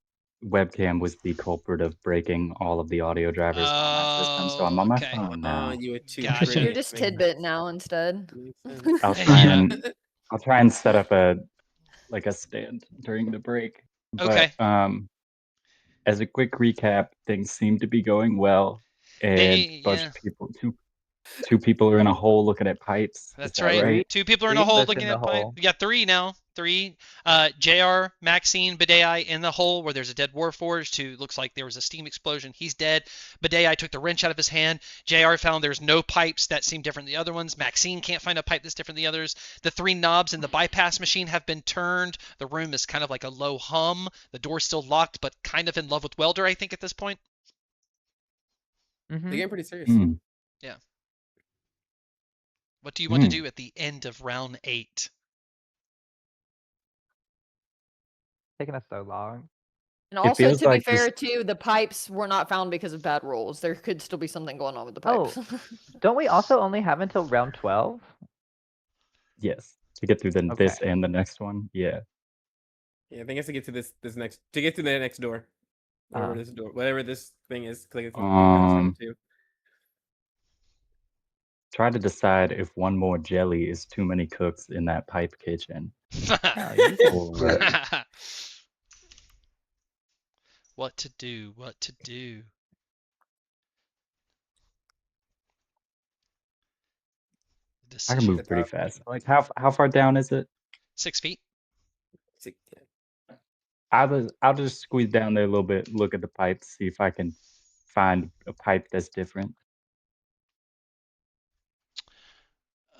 webcam was the culprit of breaking all of the audio drivers on my system, so I'm on my Okay. phone now. You were too Gotcha. pretty. You're just Tidbit now instead. I'll try and set up a stand during the break. Okay. But as a quick recap, things seem to be going well, and two people are in a hole looking at pipes. That's Is that right? 2 people are in a Three hole lives looking in at the pipe. hole. You got 3 now. 3. JR, Maxine, Badei in the hole where there's a dead Warforged who looks like there was a steam explosion. He's dead. Badei took the wrench out of his hand. JR found there's no pipes that seem different than the other ones. Maxine can't find a pipe that's different than the others. The 3 knobs in the bypass machine have been turned. The room is kind of like a low hum. The door's still locked, but kind of in love with Welder, I think, at this point. They're Mm-hmm. getting pretty serious. Mm. What do you want to do at the end of round 8? Taking us so long. And It also, feels to be like fair, too, the pipes were not found because of bad rolls. There could still be something going on with the pipes. Don't we also only have until round 12? Yes, to get through this Okay. and the next one. Yeah. Yeah, I think it's to get to this next to get to the next door. Whatever this thing is, click it. Too. Try to decide if one more jelly is too many cooks in that pipe kitchen. Oh, you just Or, What to do? What to do? I can move pretty fast. Like how far down is it? 6 feet. I'll just squeeze down there a little bit, look at the pipes, see if I can find a pipe that's different.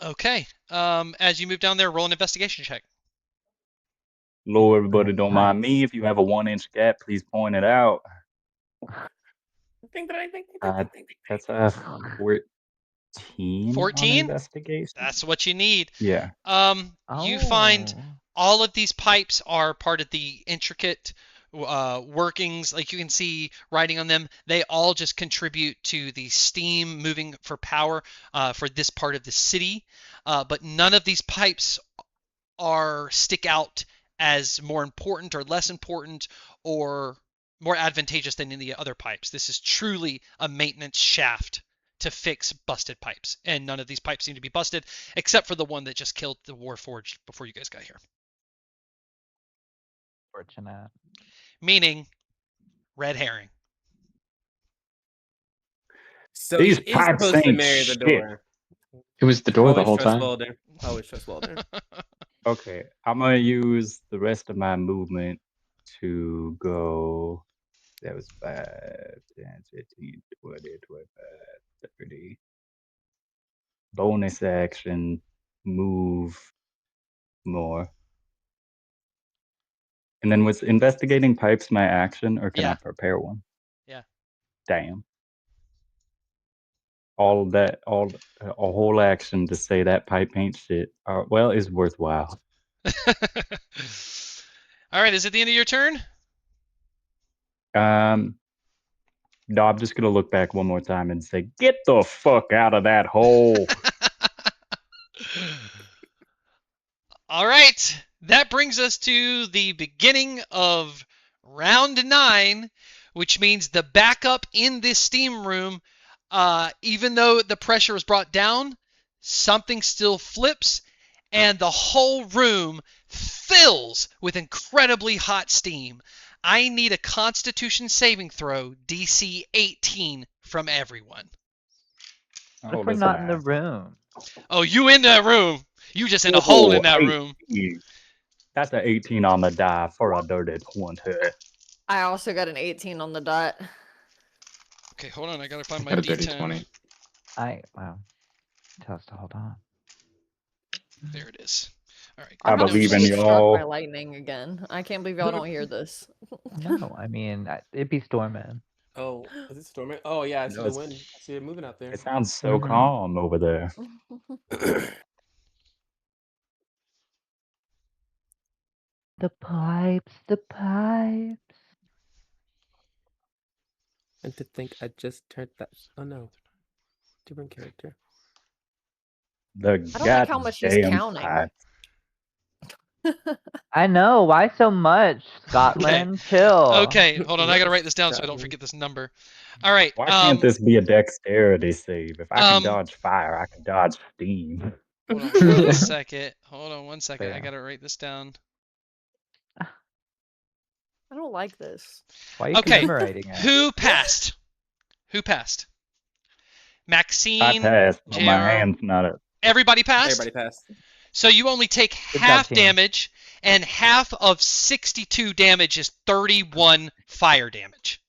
Okay. As you move down there, roll an investigation check. Lord, everybody, don't mind Nice. me. If you have a 1-inch gap, please point it out. That's a 14 on 14? investigation. That's what you need. Yeah. You find Oh. all of these pipes are part of the intricate workings. Like you can see writing on them, they all just contribute to the steam moving for power for this part of the city. But none of these pipes stick out as more important or less important or more advantageous than any other pipes. This is truly a maintenance shaft to fix busted pipes, and none of these pipes seem to be busted except for the one that just killed the Warforged before you guys got here. Fortunate. Meaning red herring. So These he is pipes supposed to ain't marry the shit. door. It was the door the Always whole trust time. Boulder. Always trust Boulder. Okay, I'm gonna use the rest of my movement to go. That was 5, 10, 15, 20, 25, 30. Bonus action, move more. And then was investigating pipes my action, or can I Yeah. prepare one? Yeah. Damn. All of that, a whole action to say that pipe ain't shit. Well, is worthwhile. All right, is it the end of your turn? No, I'm just gonna look back one more time and say, "Get the fuck out of that hole." All right, that brings us to the beginning of round 9, which means the backup in this steam room, even though the pressure was brought down, something still flips, and the whole room fills with incredibly hot steam. I need a Constitution saving throw, DC 18, from everyone. What if we're not in the room? Oh, you in that room. You just in a hole in that 18. room. That's an 18 on the die for a dirty 20. I also got an 18 on the dot. Okay, hold on. I gotta find my Got a dirty D10. 20. Wow. Tell us to hold on. There it is. All right. I I'm about to believe in get struck y'all. by lightning again. I can't believe y'all don't hear this. No, I mean it'd be storming. Oh, is it storming? Oh yeah, I see No, the it's- wind. I see it moving out there. It sounds so Mhm. calm over there. The pipes, the pipes. And to think I just turned that. Oh no, different character. The I don't like how much he's goddamn counting. pipe. I know. Why so much, Scotland? Chill. Okay, hold on. I gotta write this down so I don't forget this number. All right. Why can't this be a dexterity save? If I can dodge fire, I can dodge steam. Hold on one second. Hold on one second. I Fair. gotta write this down. I don't like this. Why are you Okay. commemorating it? Who passed? Who passed? I Maxine. passed, but my JR. hand's not up. Everybody passed? Everybody passed. So you only take Good job, half team. damage, and half of 62 damage is 31 fire damage.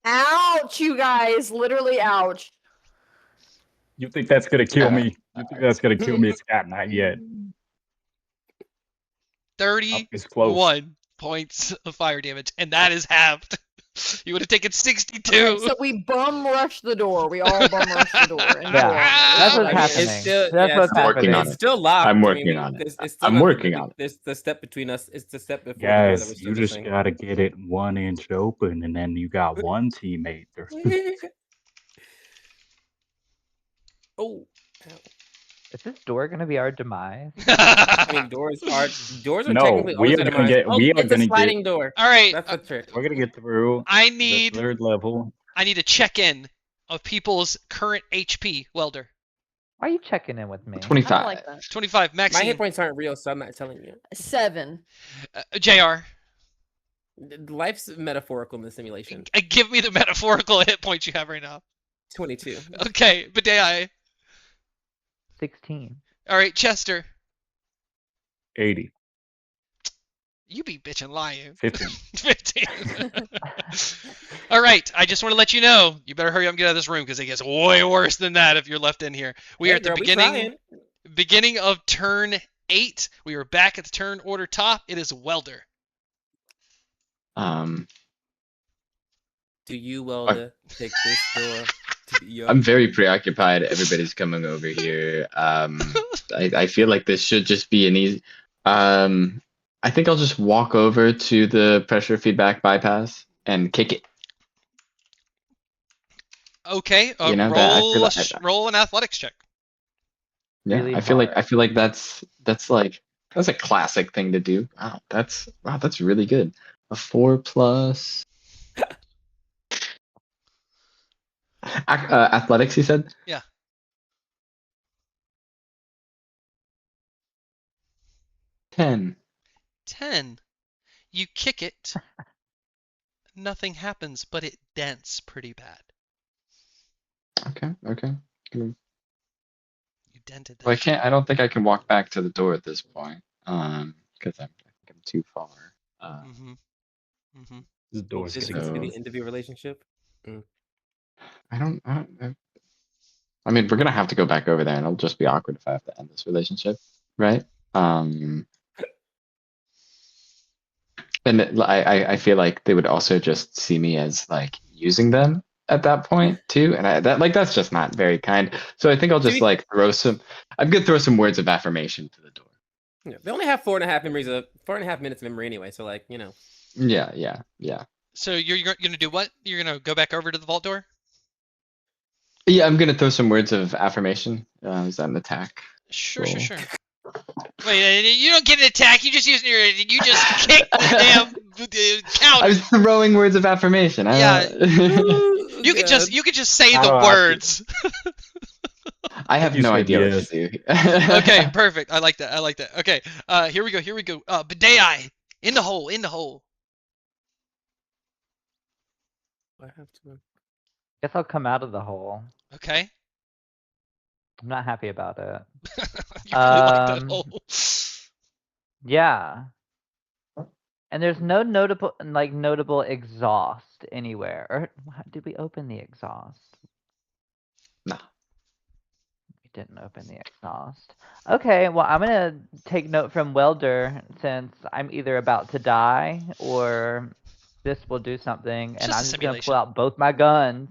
Ouch, you guys. Literally, ouch. You think that's gonna kill me? You think that's gonna kill me, Scott? Not yet. It's close. 31 points of fire damage, and that is halved. You would have taken 62. Okay, so we bum rush the door. We all bum rush the door. And Yeah, go on. that's what's I mean, happening. it's still, That's what's still, working on happening. It's still locked. I'm I working mean, on it. it's still I'm not working on it. It's the step between us. It's the step before the door that we're Guys, still you just missing. gotta get it 1 inch open, and then you got one teammate. Oh, ow. Is this door gonna be our demise? I mean, doors are No, technically we always are a gonna demise. get- Oh, we are it's a gonna get- sliding door. All right. That's the trick. We're gonna get through I the need 3rd level. a check-in of people's current HP. Welder. Why are you checking in with me? I don't 25. like that. 25. My Maxine. hit points aren't real, so I'm not telling you. 7. JR. Life's metaphorical in the simulation. Give me the metaphorical hit points you have right now. 22. Okay, Badei. 16. All right, Chester. 80. You be bitchin' lying. 15. 15. All right, I just want to let you know, you better hurry up and get out of this room because it gets way worse than that if you're left in here. We Hey, are at the girl, we beginning of turn 8. We are back at the turn order top. It is Welder. Do you, Welder, take this door to be your... I'm very preoccupied. Everybody's coming over here. I feel like this should just be an easy. I think I'll just walk over to the pressure feedback bypass and kick it. Okay, You know, that- I feel roll, like- roll an athletics check. Yeah, Really I feel hard. like that's a classic thing to do. Wow, that's really good. A 4 plus athletics, you said? Yeah. 10. 10. You kick it. Nothing happens, but it dents pretty bad. Okay. You dented that. Well, I don't think I can walk back to the door at this point. Because I think I'm too far. Mm-hmm. Mm-hmm. The door's Is this gonna going to be So- the end of your relationship? I mean, we're gonna have to go back over there, and it'll just be awkward if I have to end this relationship, right? And I feel like they would also just see me as like using them at that point too, and that's just not very kind. So I think I'll just like I'm gonna throw some words of affirmation to the door. Yeah, they only have 4.5 minutes of memory anyway, so like, you know. Yeah. So you're gonna do what? You're gonna go back over to the vault door? Yeah, I'm gonna throw some words of affirmation. Is that an attack? Sure. Roll. Wait, you don't get an attack. You just kick the damn count. I was throwing words of affirmation. You could just say I the don't have to- words. I have You no said idea yes. what to do. Okay, perfect. I like that. Okay, here we go. Bidet in the hole. I have to. Guess I'll come out of the hole. Okay. I'm not happy about it. You really like that Um, hole. Yeah. And there's no notable exhaust anywhere. Or did we open the exhaust? No. We didn't open the exhaust. Okay, well I'm gonna take note from Welder since I'm either about to die or this will do something, and Just a I'm just gonna simulation. pull out both my guns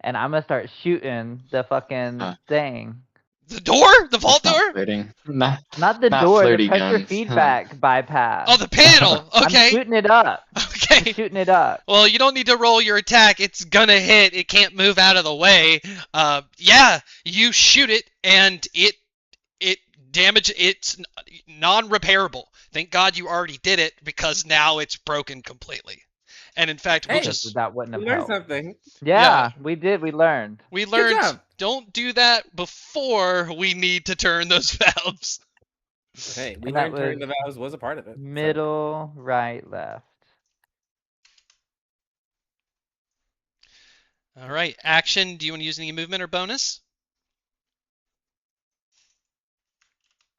and I'm gonna start shooting the fucking thing. The door? The vault That's not door? flirting. Nah. Not the Not door, the flirty pressure guns. feedback bypass. Oh, the panel. I'm Okay. shooting it up. I'm Okay. shooting it up. Well, you don't need to roll your attack. It's gonna hit. It can't move out of the way. Yeah, you shoot it, and it damage. It's non-repairable. Thank God you already did it because now it's broken completely. And in fact, Hey, that wouldn't We have learned helped. something. Yeah, we did. We learned. we learned job. don't do that before we need to turn those valves. Hey, we And that learned turning was the valves was a part of it. so. Middle, right, left. All right, action. Do you want to use any movement or bonus?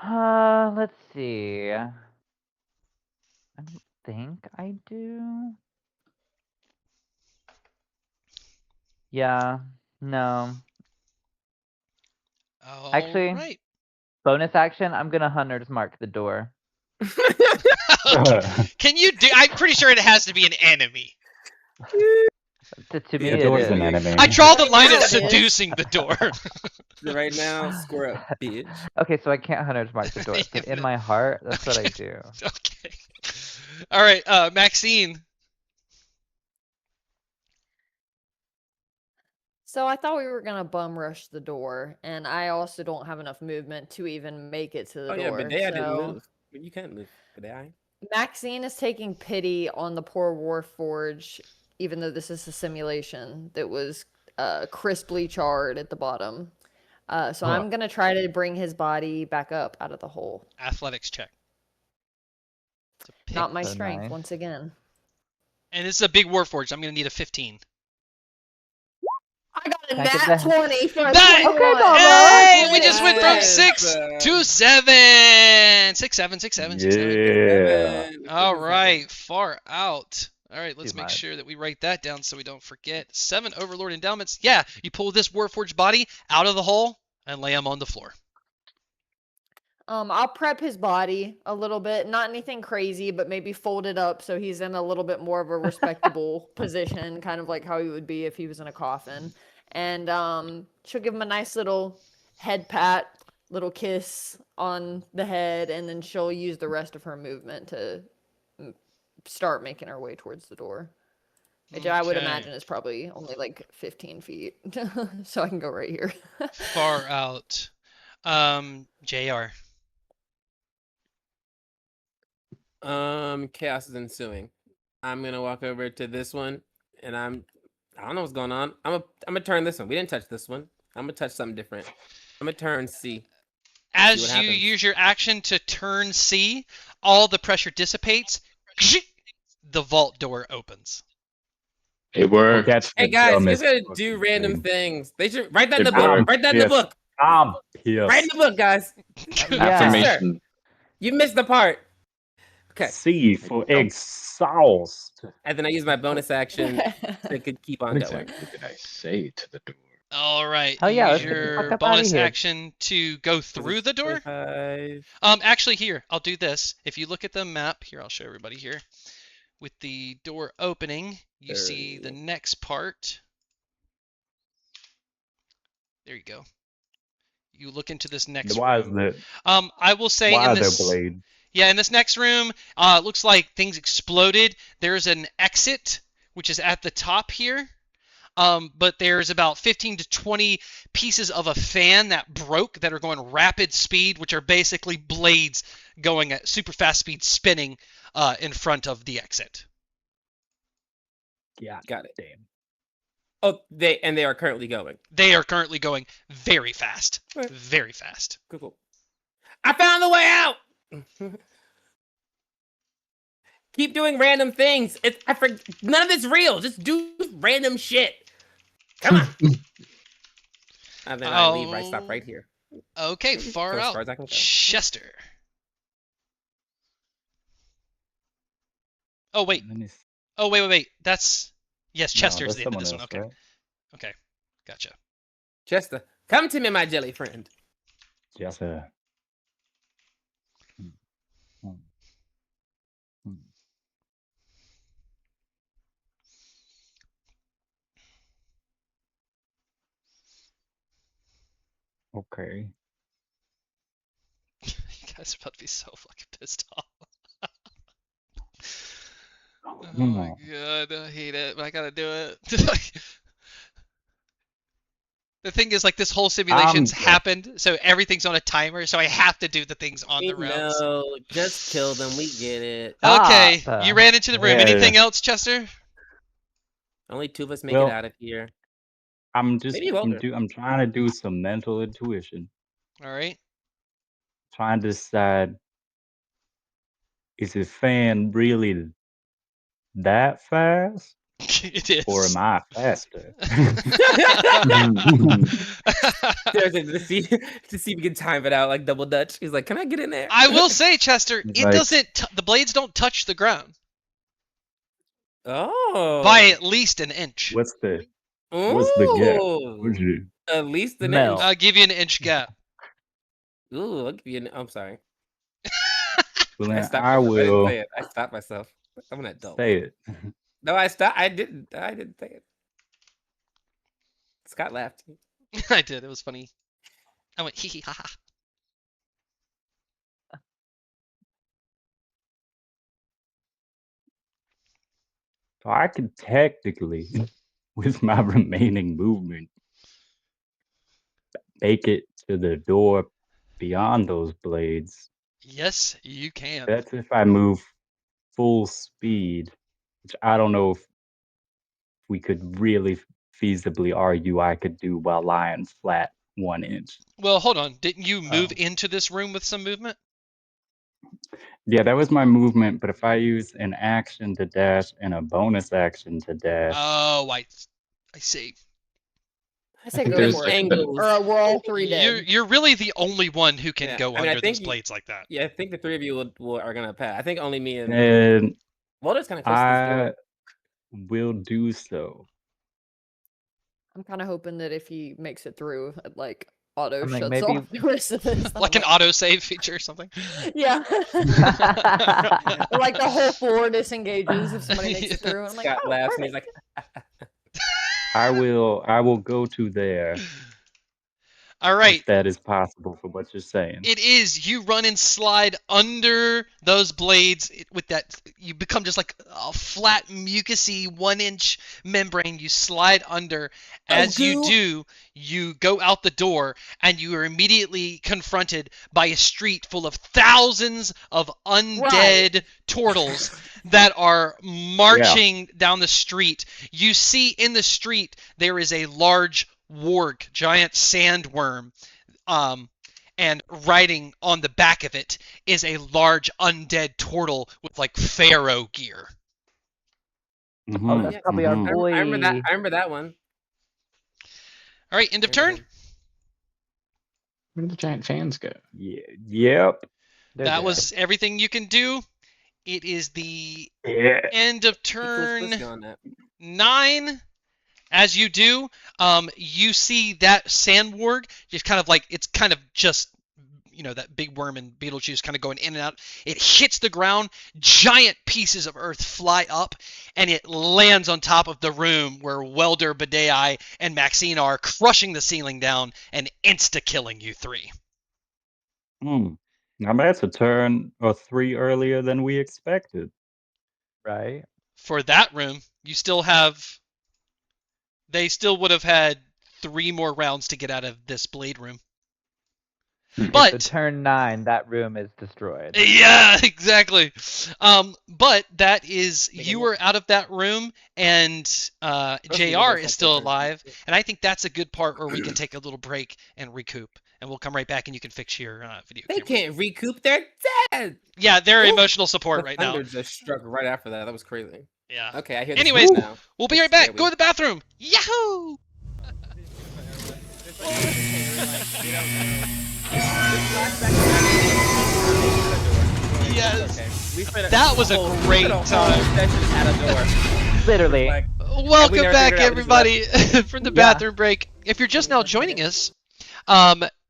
Let's see. I don't think I do. Yeah, no. All Actually- right. Bonus action, I'm gonna hunter's mark the door. Can you do? I'm pretty sure it has to be an enemy. To me, The it door's is. an enemy. I draw the line now at it is. seducing the door. Right now, square up, bitch. Okay, so I can't hunter's mark the door, Yeah, but in but- my heart, that's what I Okay. do. Okay. All right, Maxine. So I thought we were gonna bum rush the door, and I also don't have enough movement to even make it to the Oh door. yeah, but they didn't so move. But you can't move. But they. Maxine is taking pity on the poor Warforged, even though this is a simulation that was crisply charred at the bottom. So Huh. I'm gonna try to bring his body back up out of the hole. Athletics check. It's a pick. Not my So strength nice. once again. And this is a big Warforged. I'm going to need a 15. I got a Can I get nat that? 20 for a That- 21. Mama. Hey, we just went from Yes, 6 to 7. 6, 7, 6, 7, 6, 7. Yeah. All right, far out. All right, let's Too make much. sure that we write that down so we don't forget. 7 Overlord endowments. Yeah, you pull this Warforged body out of the hole and lay him on the floor. I'll prep his body a little bit, not anything crazy, but maybe fold it up so he's in a little bit more of a respectable position, kind of like how he would be if he was in a coffin. And she'll give him a nice little head pat, little kiss on the head, and then she'll use the rest of her movement to start making her way towards the door. Which I would Okay. imagine is probably only like 15 feet. So I can go right here. Far out. JR. Chaos is ensuing. I'm gonna walk over to this one, and I don't know what's going on. I'm gonna turn this one. We didn't touch this one. I'm gonna touch something different. I'm gonna turn C. As what you happens. use your action to turn C, all the pressure dissipates. The vault door opens. It worked. That's Hey the guys, you dumbest guys gotta do fucking random thing. things. They should write that in It the book. worked. Write that in the Yes. book. I'm pissed. Write in the book, guys. Yeah. Affirmation. You missed the part. Okay. C for exhaust. And then I use my bonus action to keep on What going. exactly did I say to the door? All right. Oh, yeah, Use let's get the your fuck up outta bonus here. action to go through the door. 25. Actually, here, I'll do this. If you look at the map, here, I'll show everybody here. With the door opening, you see the 30. next part. There you go. You look into this next Why is room. that? I will say Why in are there this, blades? yeah, in this next room, it looks like things exploded. There's an exit, which is at the top here. But there's about 15 to 20 pieces of a fan that broke that are going rapid speed, which are basically blades going at super fast speed spinning in front of the exit. Yeah, Got it. damn. Oh, they are currently going. They are currently going very fast. Right. Very fast. Cool. I found the way out. Keep doing random things. None of it's real. Just do random shit. Come on. And then I leave. I stop right here. Okay, far Go as out. far as I can go. Chester. Oh, wait. Let me s- Oh, wait. That's... Yes, no, Chester's that's the end of someone this one. else, Okay. right? Okay. Gotcha. Chester, come to me, my jelly friend. Yes, sir. Hmm. Okay. You guys are about to be so fucking pissed off. Oh my god, I hate it, but I gotta do it. The thing is, like, this whole simulation's happened, so everything's on a timer, so I have to do the things on the rounds. No, just kill them. We get it. Okay, Stop. you ran into the room. Yeah. Anything else, Chester? Only two of us make Well, it out of here. I'm just Maybe Walter. I'm trying to do some mental intuition. All right. Trying to decide, is the fan really that fast, It is. or am I faster? to see if we can time it out like double dutch. He's like, "Can I get in there?" I will say, Chester, it Like- doesn't. The blades don't touch the ground Oh. by at least an inch. What's the gap? Ooh. What's it? At least an Mel. inch. I'll give you an inch gap. Ooh, I'll give you an. I'm sorry. Well, I then stopped I myself. I didn't will say it. I stopped myself. I'm an adult. say it. No, I stopped. I didn't say it. Scott laughed. I did. It was funny. I went hee hee ha ha. So I could technically, with my remaining movement, make it to the door beyond those blades. Yes, you can. That's if I move full speed, which I don't know if we could really feasibly argue I could do while lying flat 1 inch. Well, hold on. Didn't you move Oh. into this room with some movement? Yeah, that was my movement, but if I use an action to dash and a bonus action to dash, Oh, I see. I say think go there's for like it. angles. Or we're all three You're dead. you're really the only one who can Yeah, go I mean, I under think those you- blades like that. Yeah, I think the three of you are gonna pass. I think only me and and Walter's kind of close to this I door. will do so. I'm kind of hoping that if he makes it through, like auto I'm like, shuts maybe- off the rest of this. Like an autosave feature or something. Yeah. Or like the whole floor disengages if somebody makes it through. And I'm like, Scott oh, laughs and he's perfect. like, I will go to there All right. if that is possible for what you're saying. It is. You run and slide under those blades with that. You become just like a flat, mucusy 1-inch membrane. You slide under. As you do, you go out the door, and you are immediately confronted by a street full of thousands of undead turtles that are marching down the street. You see in the street there is a large warg, giant sandworm. And riding on the back of it is a large undead turtle with like pharaoh gear. Oh, that's probably our mhm. boy. I remember that one. All right, end of turn. Where did the giant fans go? Yep. They're That there. was everything you can do. It is the Yeah. end of He puts turn pussy on that. 9. As you do, you see that sandwarg just kind of like, it's kind of just, that big worm and Beetlejuice kind of going in and out. It hits the ground, giant pieces of earth fly up, and it lands on top of the room where Welder, Badei, and Maxine are, crushing the ceiling down and insta-killing you 3. Now that's a turn or 3 earlier than we expected. Right. For that room, they still would have had 3 more rounds to get out of this blade room. So But turn 9, that room is destroyed. yeah, exactly. But that is, you are out of that room, and JR is still alive, and I think that's a good part where we can take a little break and recoup, and we'll come right back and you can fix your video They camera. can't recoup. They're dead. Yeah, they're Ooh. emotional support The right now. thunder just struck right after that. That was crazy. Yeah. Okay, I hear. the Anyways, sound now. We'll be right It's back. Go to the bathroom. Yahoo! Yes. Okay. We spent That was a whole- we great spent whole time. session at a door. Literally. Like, Welcome never back, figured out which one. everybody, from the bathroom break. If you're just now joining us,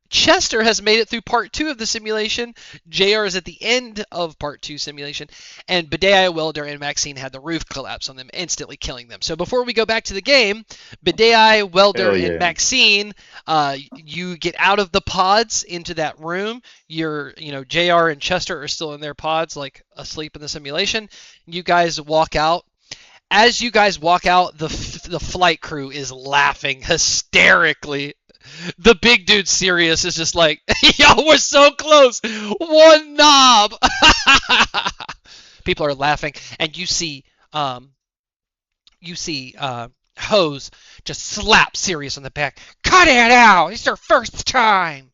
Chester has made it through part 2 of the simulation. JR is at the end of part 2 simulation, and Badei, Welder, and Maxine had the roof collapse on them, instantly killing them. So before we go back to the game, Badei, Welder, Hell yeah. and Maxine, you get out of the pods into that room. JR and Chester are still in their pods, like asleep in the simulation. You guys walk out. As you guys walk out, the flight crew is laughing hysterically. The big dude Sirius is just like, yo, we're so close. One knob. People are laughing, and you see Hose just slap Sirius on the back. Cut it out. It's their first time.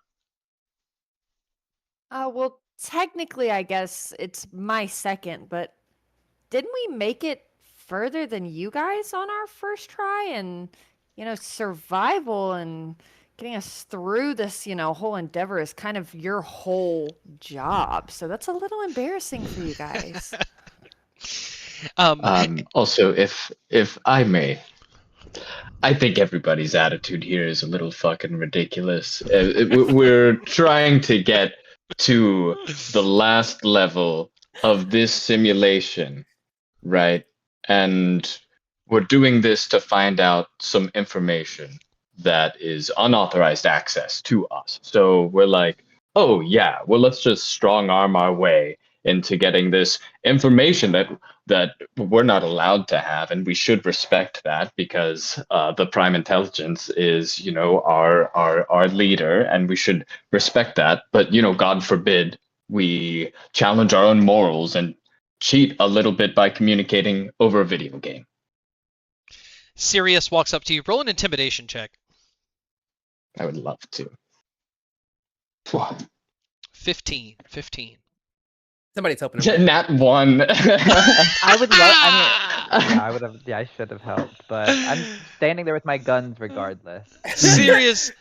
Well, technically, I guess it's my second, but didn't we make it further than you guys on our first try? And, survival and getting us through this, whole endeavor is kind of your whole job. So that's a little embarrassing for you guys. Also, if I may, I think everybody's attitude here is a little fucking ridiculous. We're trying to get to the last level of this simulation, right? And we're doing this to find out some information that is unauthorized access to us. So we're like, oh yeah, well, let's just strong arm our way into getting this information that we're not allowed to have, and we should respect that because the Prime Intelligence is, our leader, and we should respect that. But God forbid we challenge our own morals and cheat a little bit by communicating over a video game. Sirius walks up to you. Roll an intimidation check. I would love to. 15. somebody's helping him. Nat 1. I would love. I would have. Yeah, I should have helped, but I'm standing there with my guns regardless. Sirius,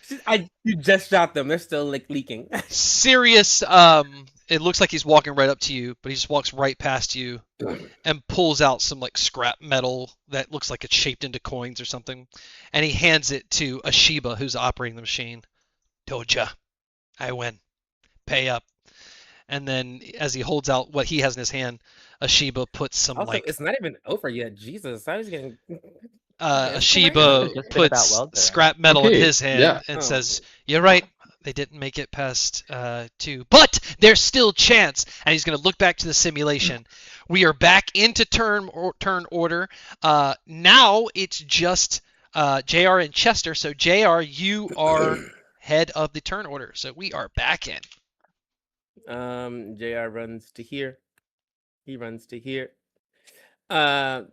You just shot them. They're still leaking. Sirius, it looks like he's walking right up to you, but he just walks right past you and pulls out some scrap metal that looks like it's shaped into coins or something, and he hands it to Ashiba, who's operating the machine. Told ya. I win. Pay up. And then as he holds out what he has in his hand, Ashiba puts some Also, like it's not even over yet. Jesus, I was getting. Ashiba just been about puts Welder. scrap metal in Okay, his hand yeah. and Oh. says, "You're right. They didn't make it past 2, but there's still chance." And he's going to look back to the simulation. We are back into turn order. Now it's just Jr. and Chester. So Jr., you are head of the turn order. So we are back in. Jr. runs to here. He runs to here. Welder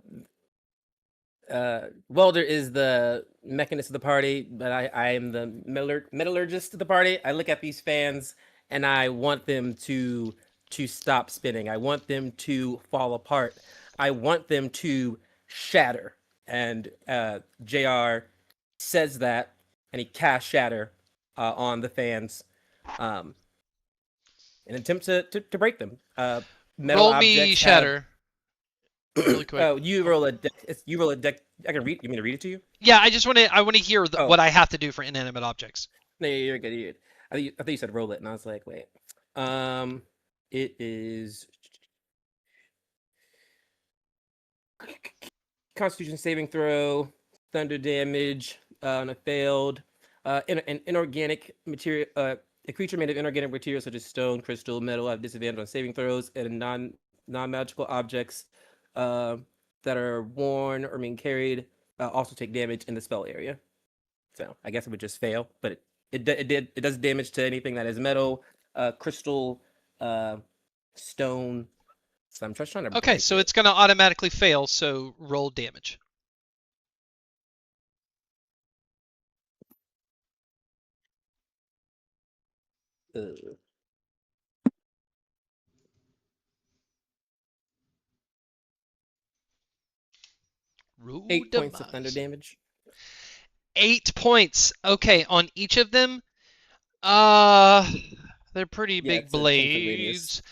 is the mechanist of the party, but I am the metallurgist of the party. I look at these fans and I want them to stop spinning. I want them to fall apart. I want them to shatter. And JR says that, and he casts shatter on the fans, in an attempt to break them. Metal Roll me objects have shatter. Really quick. Oh, you roll a deck. You roll a deck. I can read. You mean to read it to you? Yeah, I want to hear Oh. what I have to do for inanimate objects. No, you're good. You're good. I think you said roll it, and I was like, wait. It is Constitution saving throw, thunder damage on a failed, an inorganic material. A creature made of inorganic material such as stone, crystal, metal have disadvantage on saving throws, and non-magical objects that are worn or being carried also take damage in the spell area. So I guess it would just fail, but it does damage to anything that is metal, crystal, stone. So I'm just trying to. Okay, break so it. it's going to automatically fail, so roll damage. Uh, Rule 8 points of thunder demise. damage. 8 points. Okay, on each of them, they're pretty Yeah, big it's a 10-foot radius. blades.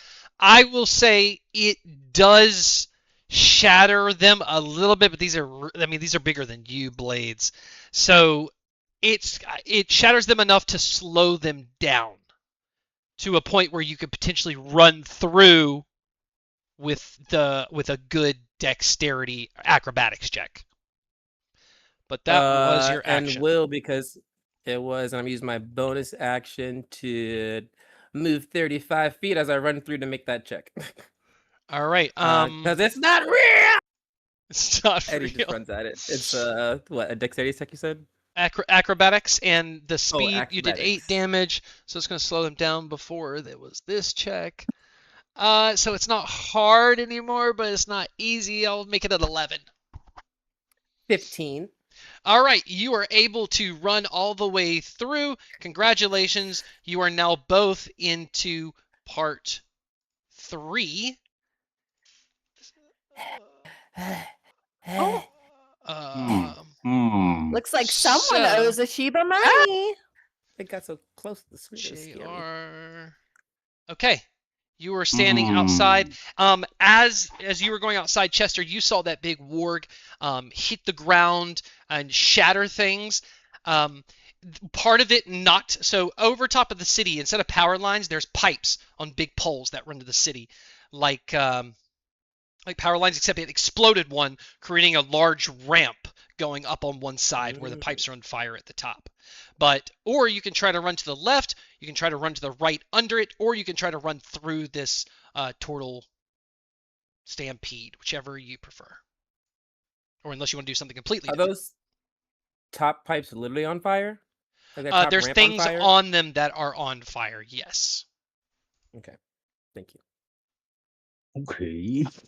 I will say it does shatter them a little bit, but these are bigger than you blades. So it shatters them enough to slow them down to a point where you could potentially run through with a good dexterity acrobatics check. But that was your action. And will, because it was, and I'm using my bonus action to move 35 feet as I run through to make that check. All right. Because it's not real. It's not And he just real. runs at it. It's what, a dexterity check you said? Acrobatics and the speed, you did 8 acrobatics. damage, so it's going to slow them down. Before there was this check. So it's not hard anymore, but it's not easy. I'll make it at 11. 15. All right, you are able to run all the way through. Congratulations. You are now both into part 3. Looks like someone So- owes Ashiba money. It got so close to the screen. It was scary. JR. Okay. You were standing outside. As you were going outside, Chester, you saw that big warg hit the ground and shatter things. Part of it knocked. So over top of the city, instead of power lines, there's pipes on big poles that run to the city, like power lines, except it exploded one, creating a large ramp going up on one side where the pipes are on fire at the top. Or you can try to run to the left, you can try to run to the right under it, or you can try to run through this turtle stampede, whichever you prefer. Or unless you want to do something completely Are different. those top pipes literally on fire? Like that top There's ramp things fire? on them that are on fire, yes. Okay. Thank you. Okay. If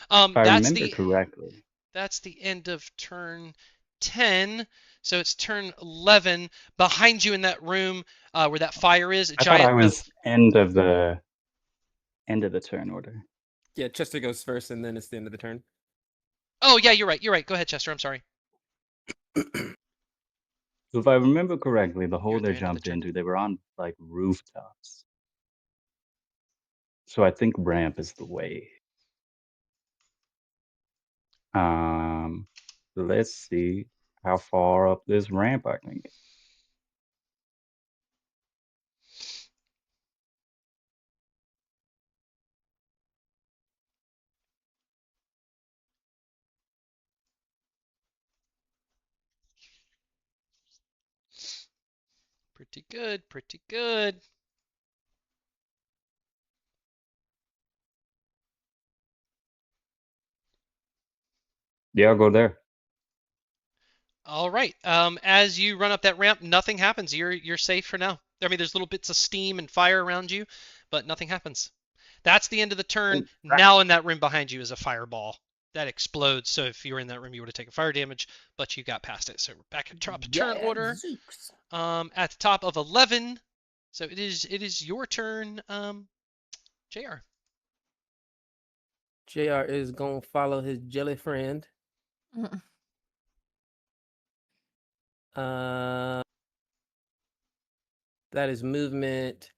I That's remember correctly. That's the end of turn 10. So it's turn 11. Behind you in that room where that fire is, a I thought giant I was end of the turn order. Yeah, Chester goes first, and then it's the end of the turn. Oh, yeah, you're right. You're right. Go ahead, Chester. I'm sorry. So if I remember correctly, the hole Near the they end of the jumped turn. into, they were on like rooftops. So I think ramp is the way. Let's see. how far up this ramp I can get. Pretty good, pretty good. Yeah, I'll go there. All right. As you run up that ramp, nothing happens. You're safe for now. I mean, there's little bits of steam and fire around you, but nothing happens. That's the end of the turn. Now in that room behind you is a fireball that explodes. So if you were in that room, you would have taken fire damage, but you got past it. So we're back at top of turn order. Zooks. At the top of 11. So it is your turn, JR. JR is gonna follow his jelly friend. That is movement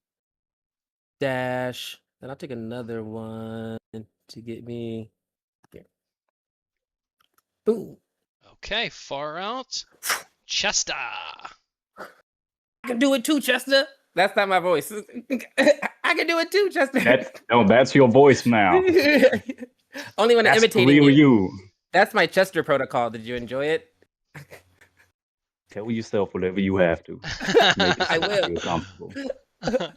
dash. Then I'll take another one to get me here. Boom. Okay, far out. Chester. I can do it too, Chester. That's not my voice. I can do it too, Chester. That's your voice now. Only when I'm That's the imitating real you. you. That's my Chester protocol. Did you enjoy it? Tell yourself whatever you have to. Make I yourself will. feel comfortable.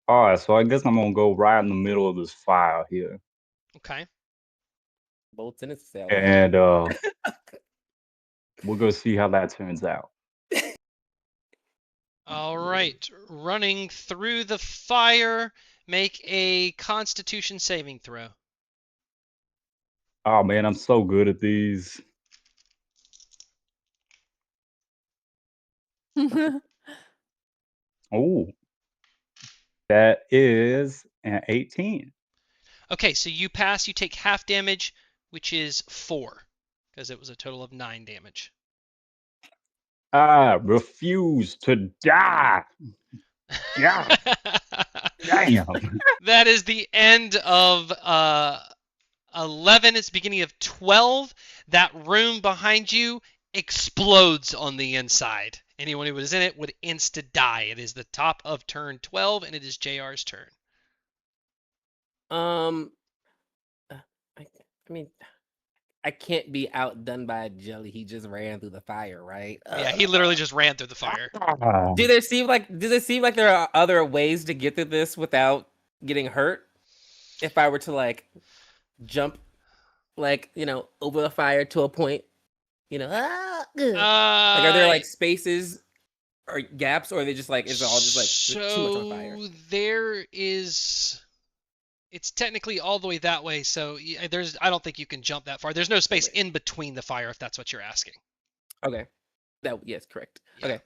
All right, so I guess I'm gonna go right in the middle of this fire here, Okay. Bolts in itself. and we're gonna see how that turns out. All right. Running through the fire, make a Constitution saving throw. Oh man, I'm so good at these. Oh, that is an 18. Okay, so you pass, you take half damage, which is 4, because it was a total of 9 damage. I refuse to die. Yeah, damn. That is the end of 11. It's the beginning of 12. That room behind you explodes on the inside. Anyone who was in it would insta-die. It is the top of turn 12, and it is JR's turn. I mean, I can't be outdone by a jelly. He just ran through the fire, right? Yeah, he literally just ran through the fire. Do there seem like there are other ways to get through this without getting hurt? If I were to like jump, like over the fire to a point, like are there like spaces or gaps, or are they just like is it all just like there's too much on fire? So there is. It's technically all the way that way, so I don't think you can jump that far. There's no space in between the fire, if that's what you're asking. Okay, yes, correct. Yeah. Okay,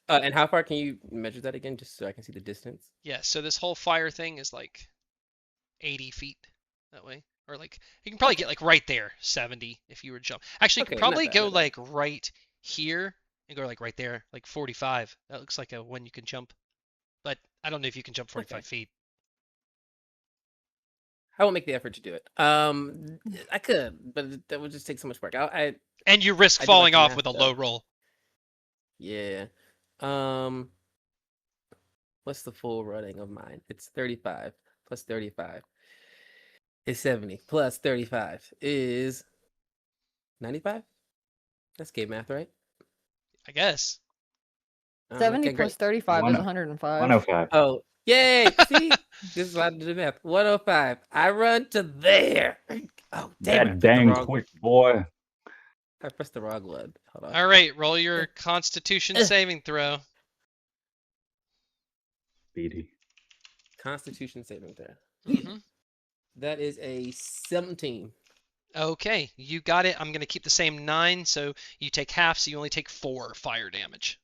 and how far can you measure that again, just so I can see the distance? Yeah, so this whole fire thing is like 80 feet that way, or like you can probably get like right there, 70 if you were to jump. Actually, you Okay, could not probably bad, go not bad. like right here and go like right there, like 45. That looks like a one you can jump, but I don't know if you can jump 45 feet. I won't make the effort to do it. I could, but that would just take so much work. And you risk I do falling like the off math, with a though. low roll. Yeah. What's the full running of mine? It's 35 plus 35 is 70 plus 35 is 95. That's game math, right? I guess. 70 Okay, plus great. 35 is 105. 105. Oh, yay! See, this is how I do the math. 105. I run to there. Oh, damn! I That pressed the dang wrong- quick, boy. I pressed the wrong one. Hold on. All right, roll your Constitution saving throw. Speedy. Constitution saving throw. Mm-hmm. That is a 17. Okay, you got it. I'm going to keep the same 9, so you take half, so you only take 4 fire damage.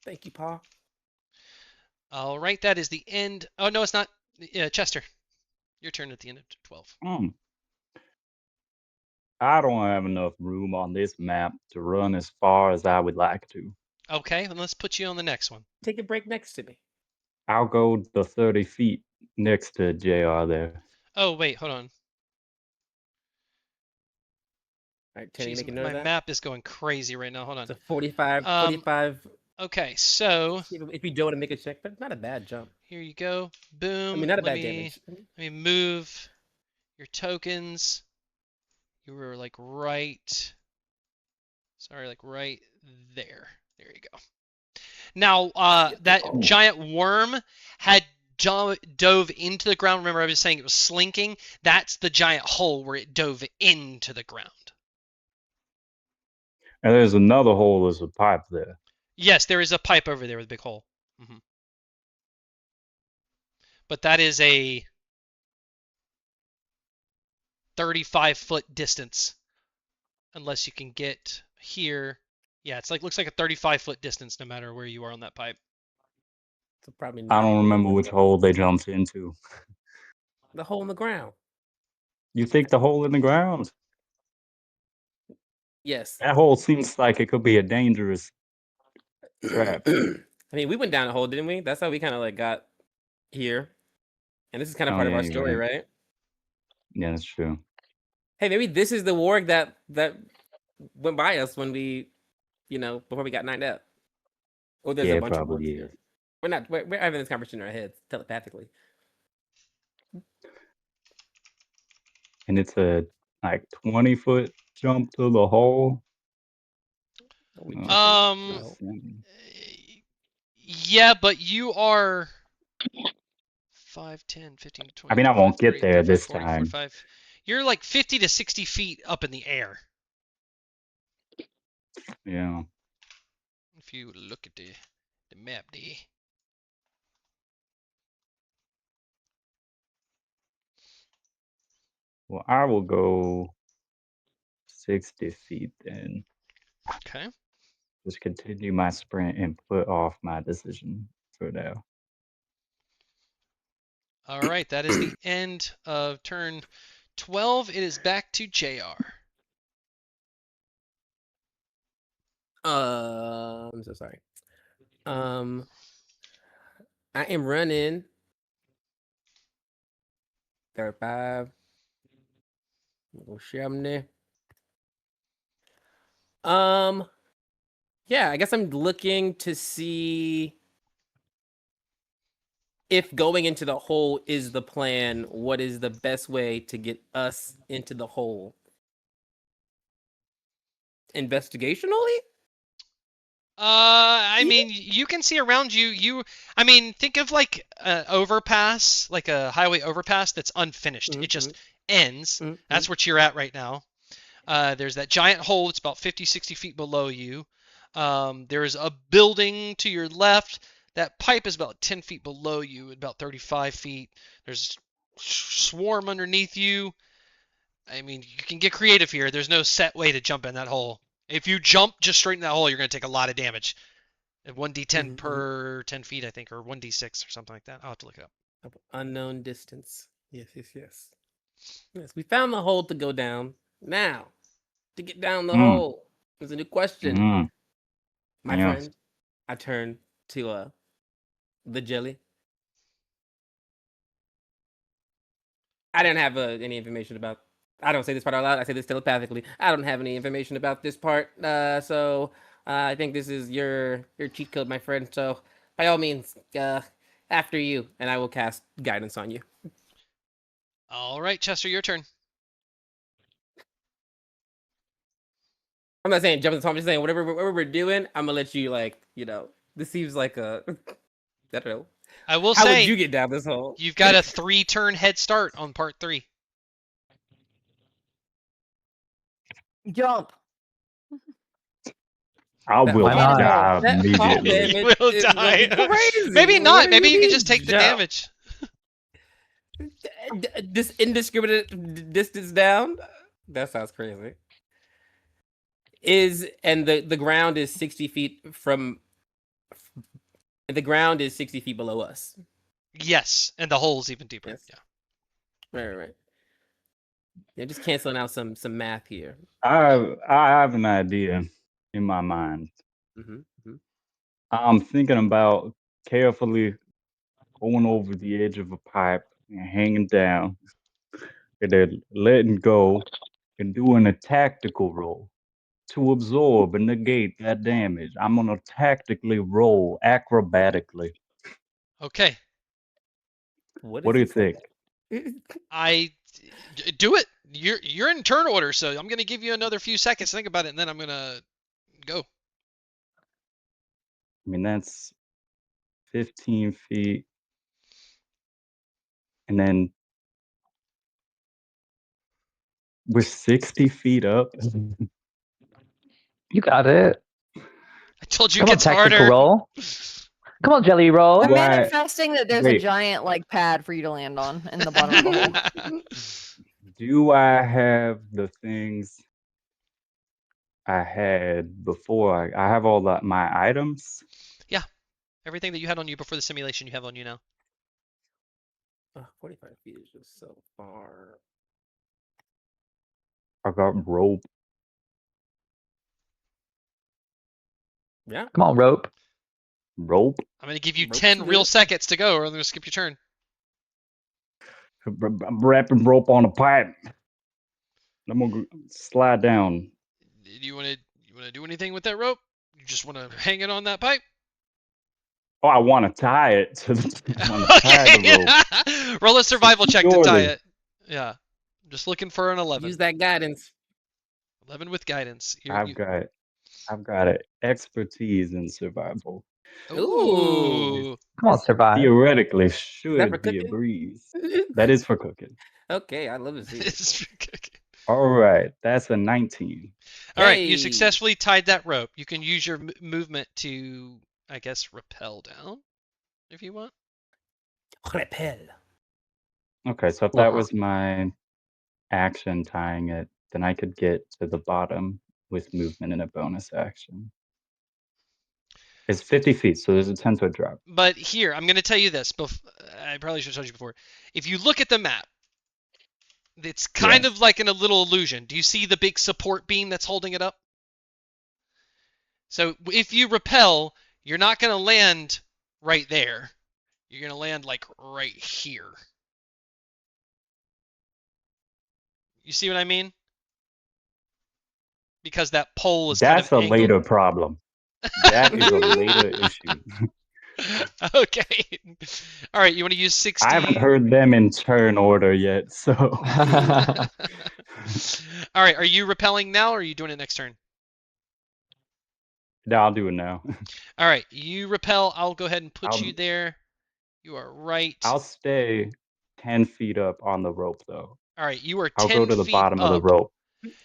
Thank you, Paul. All right, that is the end. Oh, no, it's not. Chester, your turn at the end of 12. I don't have enough room on this map to run as far as I would like to. Okay, then let's put you on the next one. Take a break next to me. I'll go the 30 feet next to JR there. Oh wait, hold on. All right, Tenny, Jeez, make a note my of that. map is going crazy right now. Hold on. So 45, Um, 45. Okay, so If you don't want to make a check, but not a bad jump. here you go. Boom. I mean, not a let bad me damage. let me move your tokens. You were like right. Sorry, like right there. There you go. Now, that Oh. giant worm had dove into the ground. Remember, I was saying it was slinking. That's the giant hole where it dove into the ground. And there's another hole. There's a pipe there. Yes, there is a pipe over there with a big hole. But that is a 35-foot distance. Unless you can get here. Yeah, it's like looks like a 35-foot distance no matter where you are on that pipe. So probably I not don't remember which hole they jumped into. the hole in the ground. You think the hole in the ground? Yes. That hole seems like it could be a dangerous trap. I mean, we went down a hole, didn't we? That's how we kind of like got here. And this is kind of Oh part of yeah, our you're story, right. right? Yeah, that's true. Hey, maybe this is the warg that went by us when we, before we got knocked out. Or there's Yeah, a it bunch of probably wargs is. here. We're having this conversation in our heads telepathically. And it's a like 20-foot jump to the hole. We Oh, jumping? that's No. Yeah, but you are 5, 10, 15, 20, I mean, I 25, won't get 30, there 35, this 40, time. 45. You're like 50 to 60 feet up in the air. Yeah. If you look at the map, D. Well, I will go 60 feet then. Okay. Just continue my sprint and put off my decision for now. All right, that is the end of turn 12. It is back to JR. I'm so sorry. I am running 35. Go share them there. Yeah, I guess I'm looking to see if going into the hole is the plan. What is the best way to get us into the hole? Investigationally? I mean, you can see around you. I mean, think of like an overpass, like a highway overpass that's unfinished. It just ends. That's what you're at right now. There's that giant hole that's about 50, 60 feet below you. There's a building to your left. That pipe is about 10 feet below you, about 35 feet. There's swarm underneath you. I mean, you can get creative here. There's no set way to jump in that hole. If you jump just straight in that hole, you're going to take a lot of damage. 1d10 per 10 feet, I think, or 1d6 or something like that. I'll have to look it up. Unknown distance. Yes. Yes, we found the hole to go down. Now, to get down the hole, there's a new question. My friend, I turn to the jelly. I didn't have any information about. I don't say this part out loud. I say this telepathically. I don't have any information about this part. So I think this is your cheat code, my friend. So by all means, after you, and I will cast guidance on you. All right, Chester, your turn. I'm not saying jump in the top. I'm just saying whatever we're doing, I'm gonna let you This seems like a. I don't know. I will How say, would you get down this hole? you've got a 3-turn head start on part 3. Jump. I will Why not? die That fall immediately. damage You will is gonna be die. crazy. Maybe What not. do Maybe you can mean just take the jump? damage. This indiscriminate distance down? That sounds crazy. The ground is 60 feet from. The ground is 60 feet below us. Yes, and the hole's even deeper. Yes. Yeah. Right. Yeah, just canceling out some math here. I have an idea in my mind. I'm thinking about carefully going over the edge of a pipe and hanging down and then letting go and doing a tactical roll to absorb and negate that damage. I'm gonna tactically roll acrobatically. Okay. What What does do he you think? I do it. You're in turn order, so I'm gonna give you another few seconds to think about it, and then I'm gonna go. I mean, that's 15 feet. And then we're 60 feet up. You got it. I told you it Come on, gets tactical harder. roll. Come on, jelly roll. I'm Do I- manifesting that there's a wait. giant like pad for you to land on in the bottom of the hole. Do I have the things I had before? I have all my items. Everything that you had on you before the simulation, you have on you now. 45 feet is just so far. I got rope. Yeah. Come on, rope. Rope. I'm gonna give you Ropes 10 do real it. seconds to go, or I'm gonna skip your turn. I'm wrapping rope on a pipe. I'm gonna slide down. Do you wanna do anything with that rope? You just wanna hang it on that pipe? Oh, I want to tie it to the. I want to tie the rope. Roll a survival check to tie Securely. it. Yeah. I'm just looking for an 11. Use that guidance. 11 with guidance. I've got it. Expertise in survival. Ooh. Come on, survive. Theoretically, for should be a cooking? breeze. That is for cooking. Okay, I'd love to see it. It's cooking. All right, that's a 19. All right, you Hey. successfully tied that rope. You can use your movement to, I guess, rappel down if you want. Repel. Okay, so if that was my action tying it, then I could get to the bottom with movement and a bonus action. It's 50 feet, so there's a 10-foot drop. But here, I'm going to tell you this. I probably should have told you before. If you look at the map, it's kind Yes. of like in a little illusion. Do you see the big support beam that's holding it up? So if you rappel, you're not going to land right there. You're going to land like right here. You see what I mean? Because that pole is That's kind a of later angled. problem. That is a later issue. Okay. All right, you want to use 60? I haven't heard them in turn order yet, so. All right, are you rappelling now or are you doing it next turn? No, I'll do it now. All right, you rappel. I'll go ahead and put I'll- you there. You are right. I'll stay 10 feet up on the rope, though. All right, you are 10 I'll go to the feet bottom up. of the rope.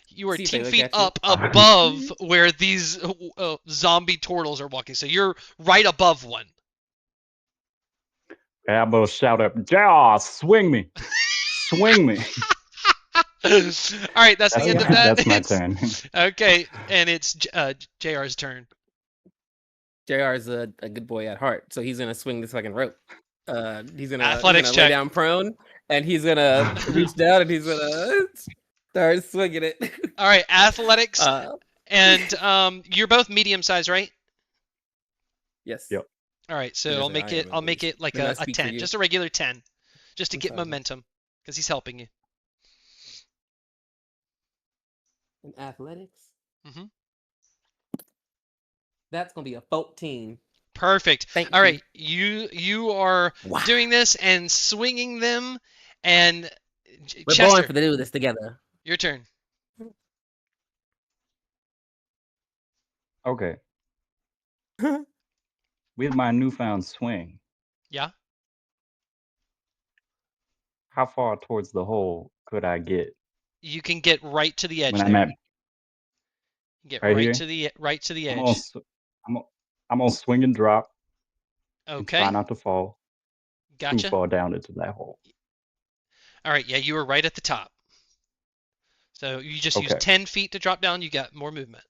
You are See if 10 they look feet at you. up above where these zombie turtles are walking. So you're right above one. And I'm gonna shout up, "Ja, swing me! Swing me!" All right, that's the end of that. That's my turn. Okay, and it's JR's turn. JR is a good boy at heart, so he's gonna swing this fucking rope. He's gonna Athletics lay check. down prone, and he's gonna reach down and he's gonna start swinging it. All right, athletics, Uh, and you're both medium size, right? yes. Yep. All right, so Yes, I'll I make am, it. at I'll make least. it like Then I a speak for 10, you. just a regular 10, just to I'm get sorry. momentum, because he's helping you. In athletics, Mhm. that's gonna be a 14. Perfect. Thank All you. right, you are Wow. doing this and swinging them, and We're Chester, born for to do this together. your turn. Okay. With my newfound swing, Yeah. how far towards the hole could I get You can get right to the edge when there. I'm at? Get right right here? to the I'm gonna, edge. I'm gonna swing and drop and Okay. try not to fall too Gotcha. far down into that hole. All right. Yeah, you were right at the top. So you just use Okay. 10 feet to drop down. You got more movement.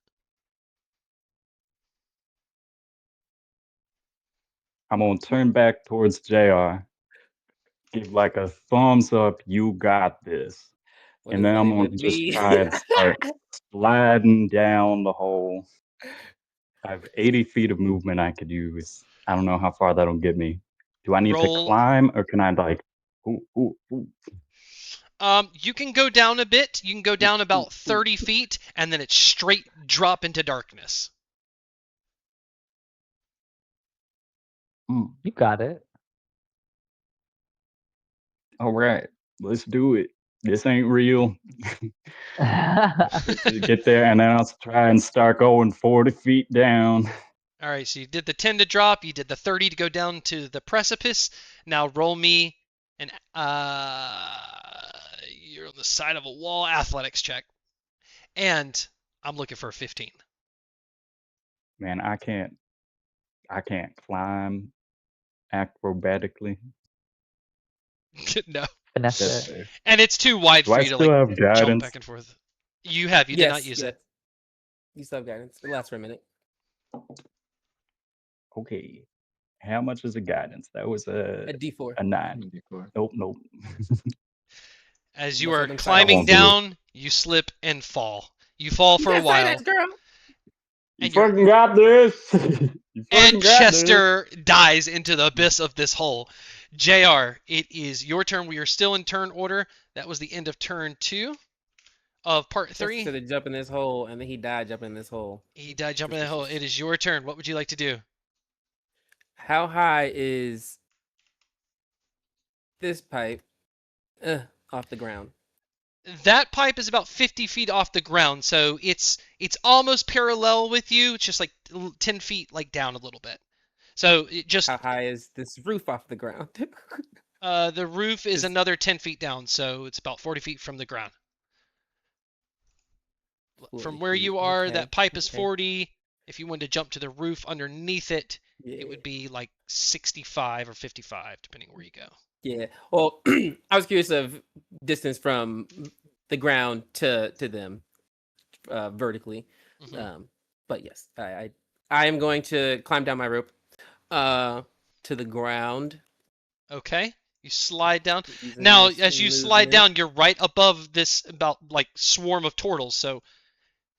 I'm gonna turn back towards JR, give like a thumbs up, you got this. What And does then that I'm gonna even just mean? try and start sliding down the hole. I have 80 feet of movement I could use. I don't know how far that'll get me. Do I need to Roll. climb or can I like, ooh, ooh, ooh. You can go down a bit. You can go down about 30 feet, and then it's straight drop into darkness. You got it. All right, let's do it. This ain't real. Get there, and then I'll try and start going 40 feet down. All right, so you did the 10 to drop. You did the 30 to go down to the precipice. Now roll me an you're on the side of a wall athletics check, and I'm looking for a 15. Man, I can't climb acrobatically. No, Finesse That's it. fair. and it's too wide Do for I you to still like have jump guidance? back and forth. You have. You did not use it. You still have guidance. It lasts for a minute. Okay. How much is the guidance? That was A D4. a 9. Nope. As you Must are have been climbing won't do it. down, you slip and fall. You fall for a while. girl. You And you're- fucking got this. You fucking And got Chester dies into the abyss of this hole. JR, it is your turn. We are still in turn order. That was the end of turn 2 of part 3. So they jump in this hole, and then he died jumping in this hole. He died jumping in the hole. It is your turn. What would you like to do? How high is this pipe off the ground? That pipe is about 50 feet off the ground, so it's almost parallel with you. It's just like 10 feet like down a little bit. So it just How high is this roof off the ground? the roof is Is- another 10 feet down, so it's about 40 feet from the ground. 40 From where feet, you are, okay, that pipe is okay. 40. If you wanted to jump to the roof underneath it, Yeah. it would be like 65 or 55, depending where you go. Yeah. Well, I was curious of distance from the ground to them vertically. Mhm. But yes, I am going to climb down my rope to the ground. Okay, you slide down. using Now, this as you slide movement. down, you're right above this about like swarm of turtles. So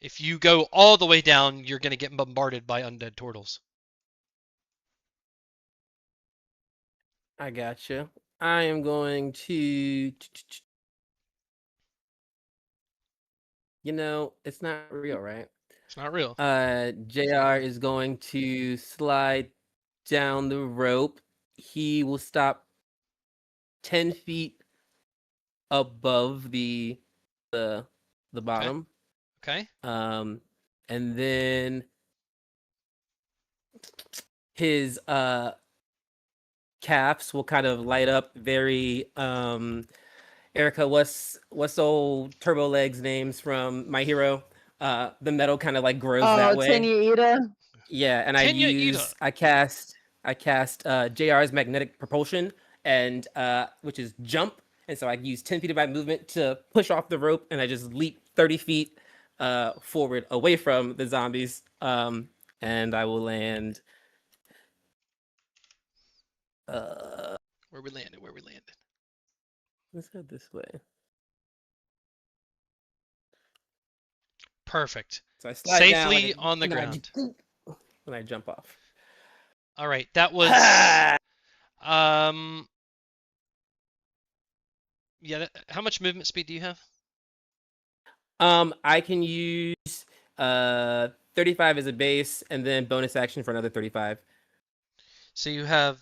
if you go all the way down, you're going to get bombarded by undead turtles. I gotcha. I am going to. It's not real, right? It's not real. JR is going to slide down the rope. He will stop 10 feet above the bottom. Okay. And then his calves will kind of light up very Erica, what's old Turbo Legs names from My Hero? The metal kind of like grows that way. Tenuita. Yeah, and Tenuita. I cast JR's magnetic propulsion and which is jump, and so I use 10 feet of my movement to push off the rope, and I just leap 30 feet forward away from the zombies, and I will land. Where we landed. Let's go this way. Perfect. So I slide down Safely like a- on the and then I ground. when I jump off. All right. That was yeah. How much movement speed do you have? I can use 35 as a base, and then bonus action for another 35. So you have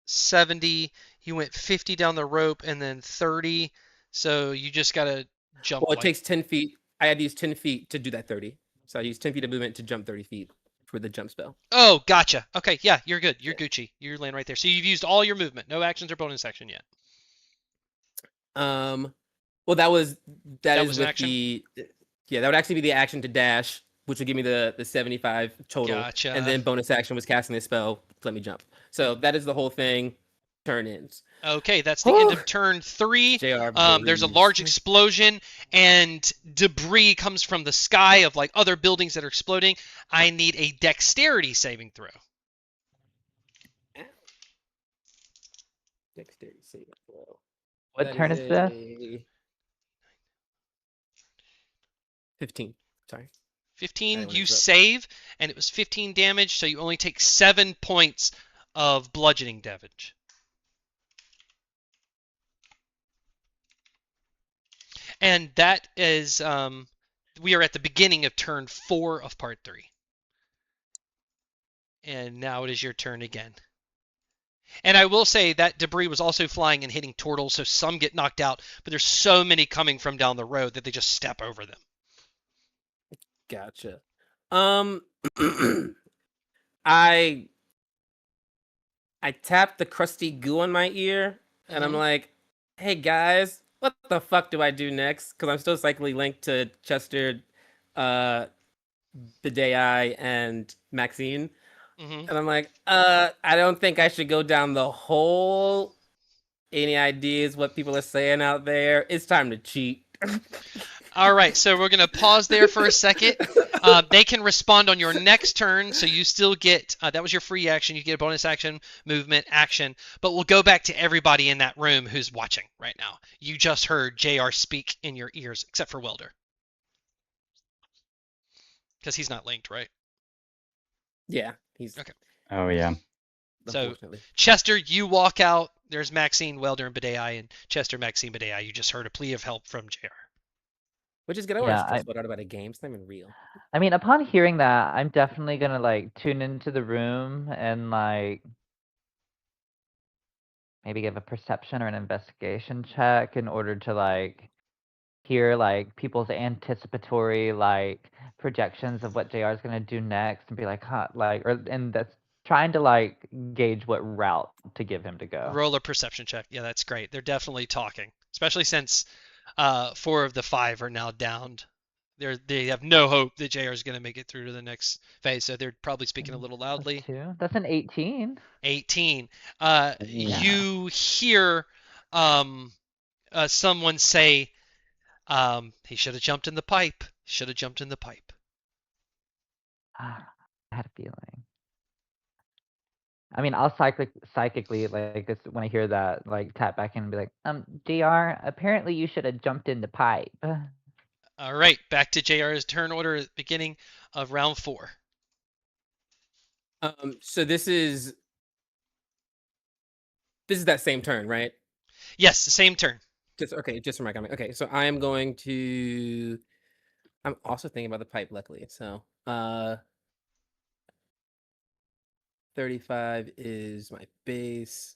70. You went 50 down the rope and then 30. So you just gotta jump. Well, it like, takes 10 feet. I had to use 10 feet to do that 30. So I use 10 feet of movement to jump 30 feet for the jump spell. Oh, gotcha. Okay, yeah, you're good. You're Gucci. You're laying right there. So you've used all your movement. No actions or bonus action yet. Well, that is was an with action? that would actually be the action to dash, which would give me the 75 total. Gotcha. And then bonus action was casting this spell to let me jump. So that is the whole thing. Turn ins. Okay, that's the end Whew. of turn 3. JR There's a breathes. large explosion, and debris comes from the sky of like other buildings that are exploding. I need a dexterity saving throw. Dexterity saving throw. What That turn is this? a 15. Sorry. 15, wanna you interrupt. save, and it was 15 damage, so you only take 7 points of bludgeoning damage. And that is, we are at the beginning of turn 4 of part 3. And now it is your turn again. And I will say that debris was also flying and hitting turtles, so some get knocked out, but there's so many coming from down the road that they just step over them. Gotcha. I tapped the crusty goo on my ear, and I'm Mhm. like, "Hey guys, what the fuck do I do next?" Because I'm still psychically linked to Chester, Bidei, and Maxine, Mhm. and I'm like, I don't think I should go down the hole. Any ideas what people are saying out there? It's time to cheat. All right, so we're going to pause there for a second. They can respond on your next turn, so you still get, that was your free action. You get a bonus action, movement, action. But we'll go back to everybody in that room who's watching right now. You just heard JR speak in your ears, except for Welder. Because he's not linked, right? Yeah, he's Okay. Oh yeah. So unfortunately. Chester, you walk out. There's Maxine, Welder, and Bidei, and Chester, Maxine, Bidei. You just heard a plea of help from JR. Which is good. I want Yeah, to stress out about a game. It's not even real. I mean, upon hearing that, I'm definitely gonna like tune into the room and like maybe give a perception or an investigation check in order to like hear like people's anticipatory like projections of what JR is gonna do next and be like, huh, like, or and that's trying to like gauge what route to give him to go. Roll a perception check. Yeah, that's great. They're definitely talking, especially since 4 of the 5 are now downed. They have no hope that JR is going to make it through to the next phase, so they're probably speaking a little loudly. +2. That's an 18. 18. Yeah. You hear someone say, he should have jumped in the pipe. Should have jumped in the pipe. I had a feeling. I mean, I'll psychically like this when I hear that like tap back in and be like, DR, apparently you should have jumped in the pipe. All right, back to JR's turn order at the beginning of round 4. So this is that same turn, right? Yes, same turn. Just for my comment. Okay, so I am going to. I'm also thinking about the pipe, luckily. So 35 is my base.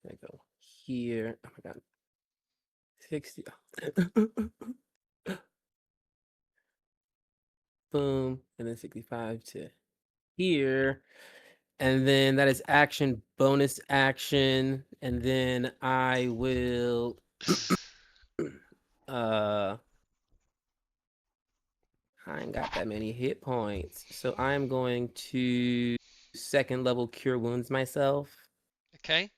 I go here. Oh my god. 60. Boom. And then 65 to here. And then that is action, bonus action. And then I will I ain't got that many hit points. So I'm going to second level cure wounds myself. Okay.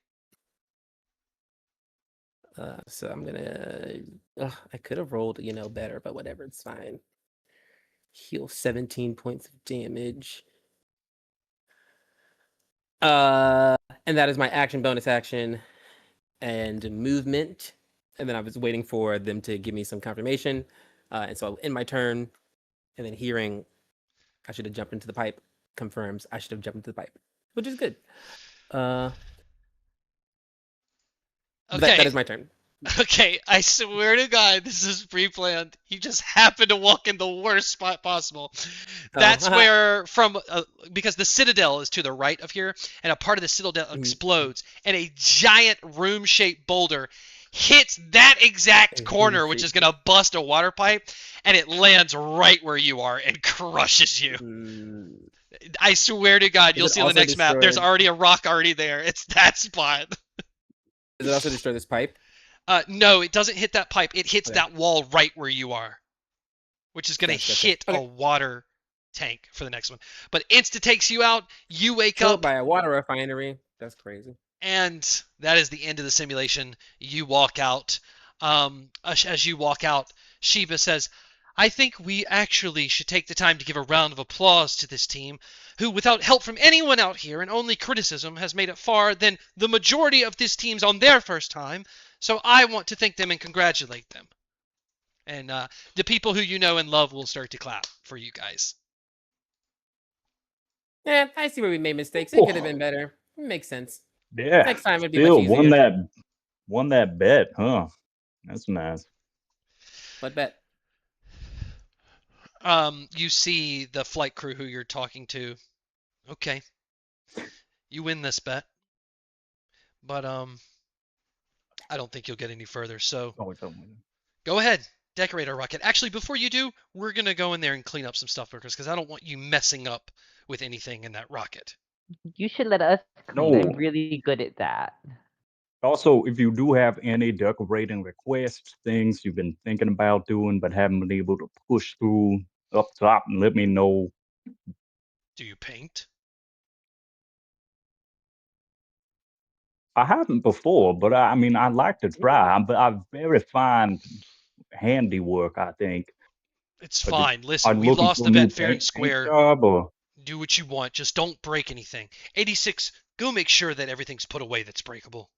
So I'm gonna. I could have rolled, better, but whatever, it's fine. Heal 17 points of damage. And that is my action, bonus action, and movement. And then I was waiting for them to give me some confirmation. And so in my turn, and then hearing I should have jumped into the pipe confirms I should have jumped into the pipe, which is good. Okay. That is my turn. Okay, I swear to God, this is pre-planned. You just happen to walk in the worst spot possible. That's where, because the Citadel is to the right of here, and a part of the Citadel explodes, and a giant room-shaped boulder hits that exact corner, which is going to bust a water pipe, and it lands right where you are and crushes you. I swear to God, you'll see on the next map, there's already a rock already there. It's that spot. Does it also destroy this pipe? No, it doesn't hit that pipe. It hits that wall right where you are, which is going to hit a water tank for the next one. But insta takes you out. You wake up by a water refinery. That's crazy. And that is the end of the simulation. You walk out. As you walk out, Shiva says, I think we actually should take the time to give a round of applause to this team, who, without help from anyone out here and only criticism, has made it far than the majority of this team's on their first time. So I want to thank them and congratulate them. And the people who you know and love will start to clap for you guys. Yeah, I see where we made mistakes. It could have been better. It makes sense. Yeah. Next time it'd be Still much easier. won that bet, huh? That's nice. What bet? You see the flight crew who you're talking to. Okay, you win this bet, but I don't think you'll get any further. So Oh, it's over. go ahead, decorate our rocket. Actually, before you do, we're gonna go in there and clean up some stuff because I don't want you messing up with anything in that rocket. You should let us clean. I'm No. really good at that. Also, if you do have any decorating requests, things you've been thinking about doing but haven't been able to push through up top, let me know. Do you paint? I haven't before, but I mean, I'd like to try. I'm very fine handiwork, I think. It's But fine. are Listen, you we looking lost for the a new bet fair and paint square. job or? Do what you want. Just don't break anything. 86, go make sure that everything's put away that's breakable.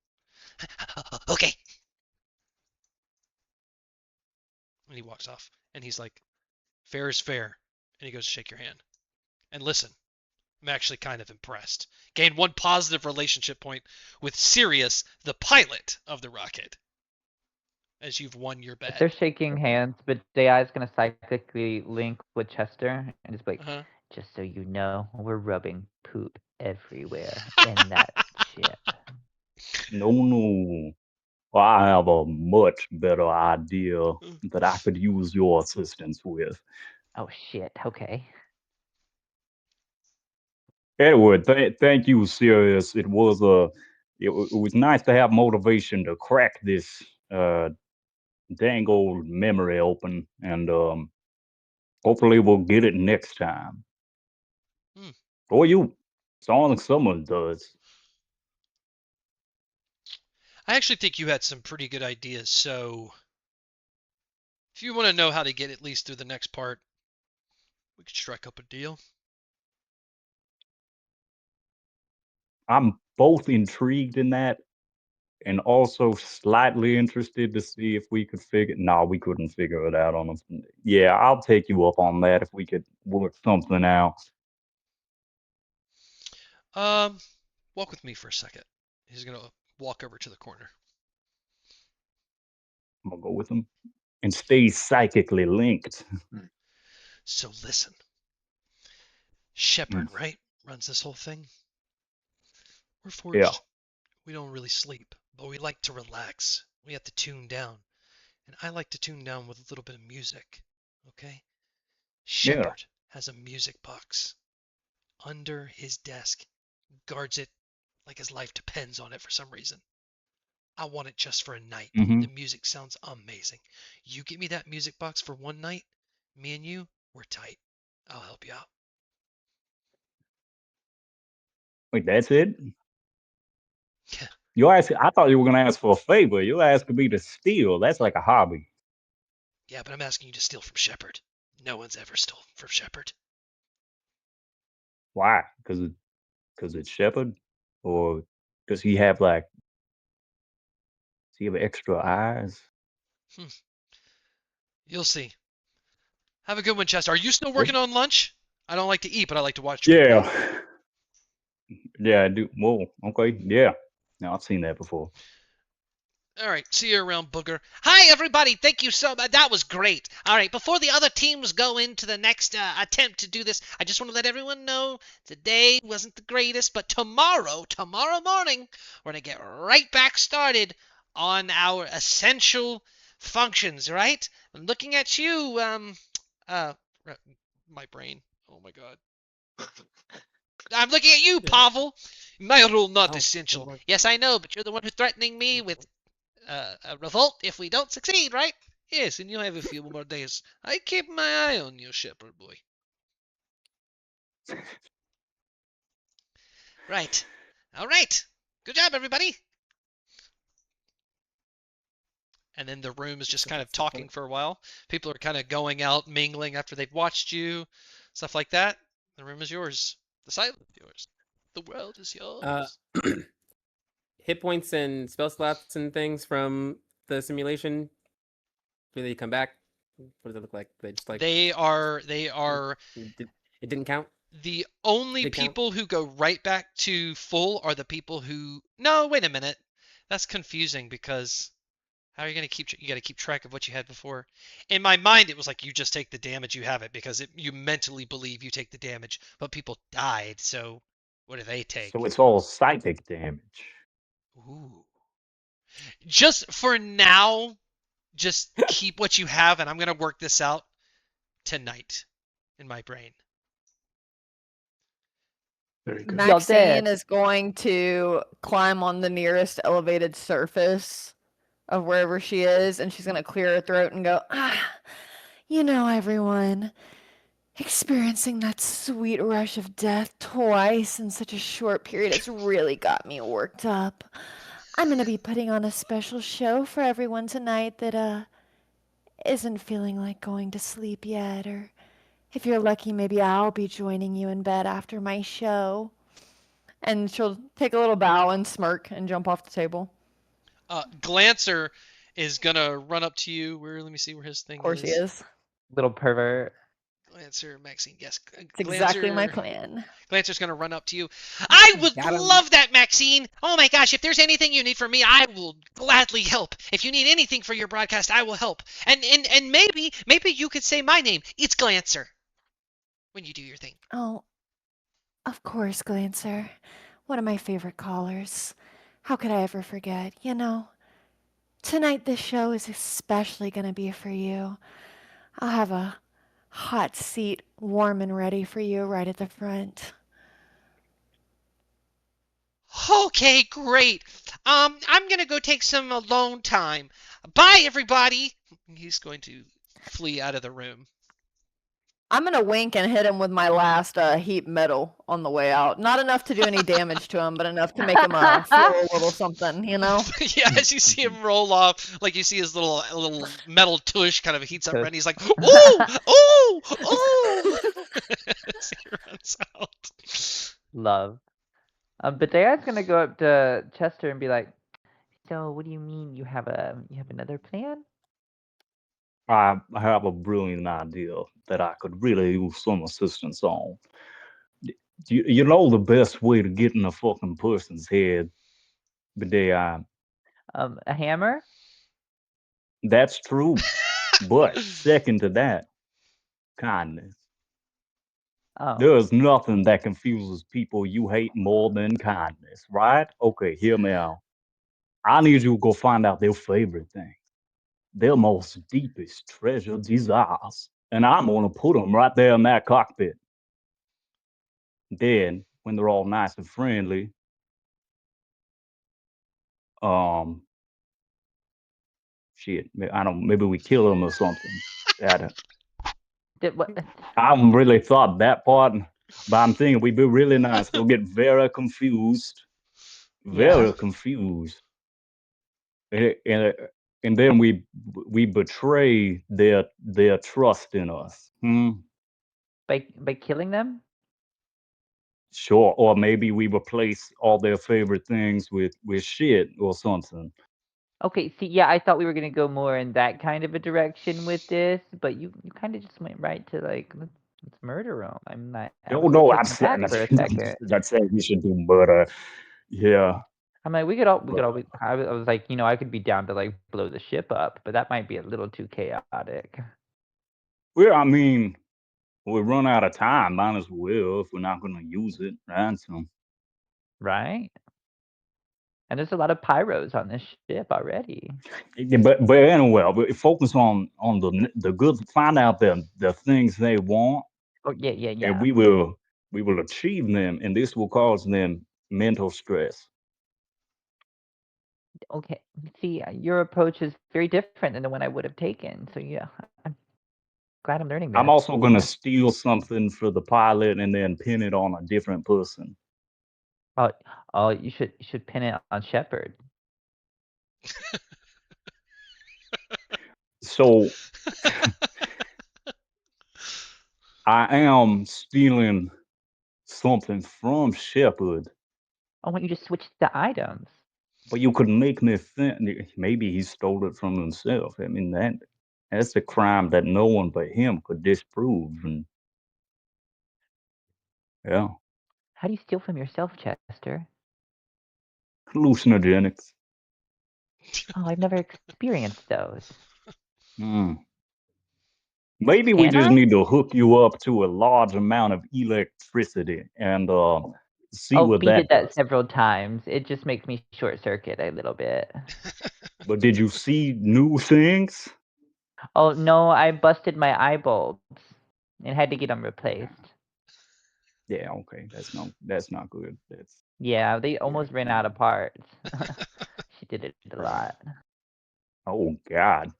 Okay. And he walks off. And he's like, fair is fair. And he goes to shake your hand. And listen, I'm actually kind of impressed. Gained one positive relationship point with Sirius, the pilot of the rocket, as you've won your bet. They're shaking hands, but Dai's gonna psychically link with Chester and just be like, Uh-huh. just so you know, we're rubbing poop everywhere in that ship. No. Well, I have a much better idea that I could use your assistance with. Oh shit, okay. Edward, thank you, Sirius. It was it was nice to have motivation to crack this dang old memory open, and hopefully we'll get it next time. Hmm. Or you. Sounds like someone does. I actually think you had some pretty good ideas, so if you want to know how to get at least through the next part, we could strike up a deal. I'm both intrigued in that and also slightly interested to see if we could figure. No, we couldn't figure it out on a. Yeah, I'll take you up on that if we could work something out. Walk with me for a second. He's gonna walk over to the corner. I'm gonna go with him and stay psychically linked. So listen, Shepard, right, runs this whole thing. We're forged. Yeah. We don't really sleep, but we like to relax. We have to tune down. And I like to tune down with a little bit of music. Okay? Shepard has a music box under his desk, guards it like his life depends on it for some reason. I want it just for a night. Mhm. The music sounds amazing. You get me that music box for one night, me and you, we're tight. I'll help you out. Wait, that's it? You asked, I thought you were gonna ask for a favor. You're asking me to steal. That's like a hobby. Yeah, but I'm asking you to steal from Shepard. No one's ever stolen from Shepard. Why? Because it's Shepard, or does he have like? Does he have extra eyes? You'll see. Have a good one, Chester. Are you still What? working on lunch? I don't like to eat, but I like to watch people eat. Yeah. Yeah, I do. Whoa. Okay. Yeah. No, I've seen that before. All right, see you around, Booger. Hi, everybody. Thank you so much. That was great. All right, before the other teams go into the next attempt to do this, I just want to let everyone know today wasn't the greatest, but tomorrow morning, we're going to get right back started on our essential functions, right? I'm looking at you, my brain. Oh, my God. I'm looking at you, Pavel. My rule not essential. Yes, I know, but you're the one who's threatening me with a revolt if we don't succeed, right? Yes, and you'll have a few more days. I keep my eye on you, Shepherd boy. Right. All right. Good job, everybody. And then the room is just kind of talking for a while. People are kind of going out, mingling after they've watched you, stuff like that. The room is yours. The silence is yours. The world is yours. Hit points and spell slots and things from the simulation. Do they come back? What does it look like? They just like They are it didn't count. the only Did count? people who go right back to full are the people who. No, wait a minute. That's confusing because How are you gonna keep? You got to keep track of what you had before. In my mind, it was like you just take the damage, you have it because you mentally believe you take the damage, but people died. So what do they take? So it's all psychic damage. Ooh. Just for now, just keep what you have, and I'm gonna work this out tonight in my brain. Very good. Y'all Maxine dead. is going to climb on the nearest elevated surface of wherever she is, and she's going to clear her throat and go, everyone, experiencing that sweet rush of death twice in such a short period, it's really got me worked up. I'm going to be putting on a special show for everyone tonight that, isn't feeling like going to sleep yet, or if you're lucky, maybe I'll be joining you in bed after my show. And she'll take a little bow and smirk and jump off the table. Glancer is gonna run up to you. Let me see where his thing Of course he is. Little pervert. Glancer, Maxine, yes. It's exactly my plan. Glancer's gonna run up to you. I would Got him. love that, Maxine. Oh my gosh, if there's anything you need from me, I will gladly help. If you need anything for your broadcast, I will help. And maybe you could say my name. It's Glancer. When you do your thing. Oh, of course, Glancer. One of my favorite callers. How could I ever forget? Tonight this show is especially going to be for you. I'll have a hot seat warm and ready for you right at the front. Okay, great. I'm gonna go take some alone time. Bye, everybody. He's going to flee out of the room. I'm going to wink and hit him with my last heat metal on the way out. Not enough to do any damage to him, but enough to make him feel a little something, Yeah, as you see him roll off, like you see his little metal tush kind of heats up, and he's like, "Ooh, ooh, ooh!" As he runs out. Love. But Daya's gonna go up to Chester and be like, "So, what do you mean you have another plan?" I have a brilliant idea that I could really use some assistance on. You know the best way to get in a fucking person's head, but A hammer? that's true. But second to that, kindness. Oh, There is nothing that confuses people you hate more than kindness, right? Okay, hear me out. I need you to go find out their favorite thing, their most deepest treasure desires, and I'm gonna put them right there in that cockpit. Then, when they're all nice and friendly, um, shit, I don't. Maybe we kill them or something. That did what? I haven't really thought that part, but I'm thinking we'd be really nice. They'll get very confused, very Yeah. confused, and, and and then we betray their trust in us. By killing them? Sure, or maybe we replace all their favorite things with shit or something. Okay, see, yeah, I thought we were gonna go more in that kind of a direction with this, but you kind of just went right to like let's murder them. I No, was no, I'm taken saying back for a second. that's saying we should do murder. Yeah. I'm like, we could always. I was like, I could be down to like blow the ship up, but that might be a little too chaotic, Well, I mean, we run out of time. Might as well if we're not going to use it, right? So, right? And there's a lot of pyros on this ship already. yeah, but anyway, we focus on the good. Find out the things they want, Oh yeah, yeah, and yeah. we will achieve them, and this will cause them mental stress. Okay. See, your approach is very different than the one I would have taken. So yeah, I'm glad I'm learning I'm this. also going to steal something for the pilot and then pin it on a different person. Oh, oh, you should pin it on Shepard. So I am stealing something from Shepard. Oh, why don't you just switch the items? But you could make me think maybe he stole it from himself. I mean that's a crime that no one but him could disprove. And yeah, How do you steal from yourself, Chester? hallucinogenics. Oh, I've never experienced those. Hmm. Maybe we Can just I? need to hook you up to a large amount of electricity and see Oh, what B did that that does. several times. It just makes me short circuit a little bit. But did you see new things? Oh no, I busted my eye bulbs and had to get them replaced. Yeah, okay, that's not good. That's Yeah, they yeah. almost ran out of parts. She did it a lot. Oh God,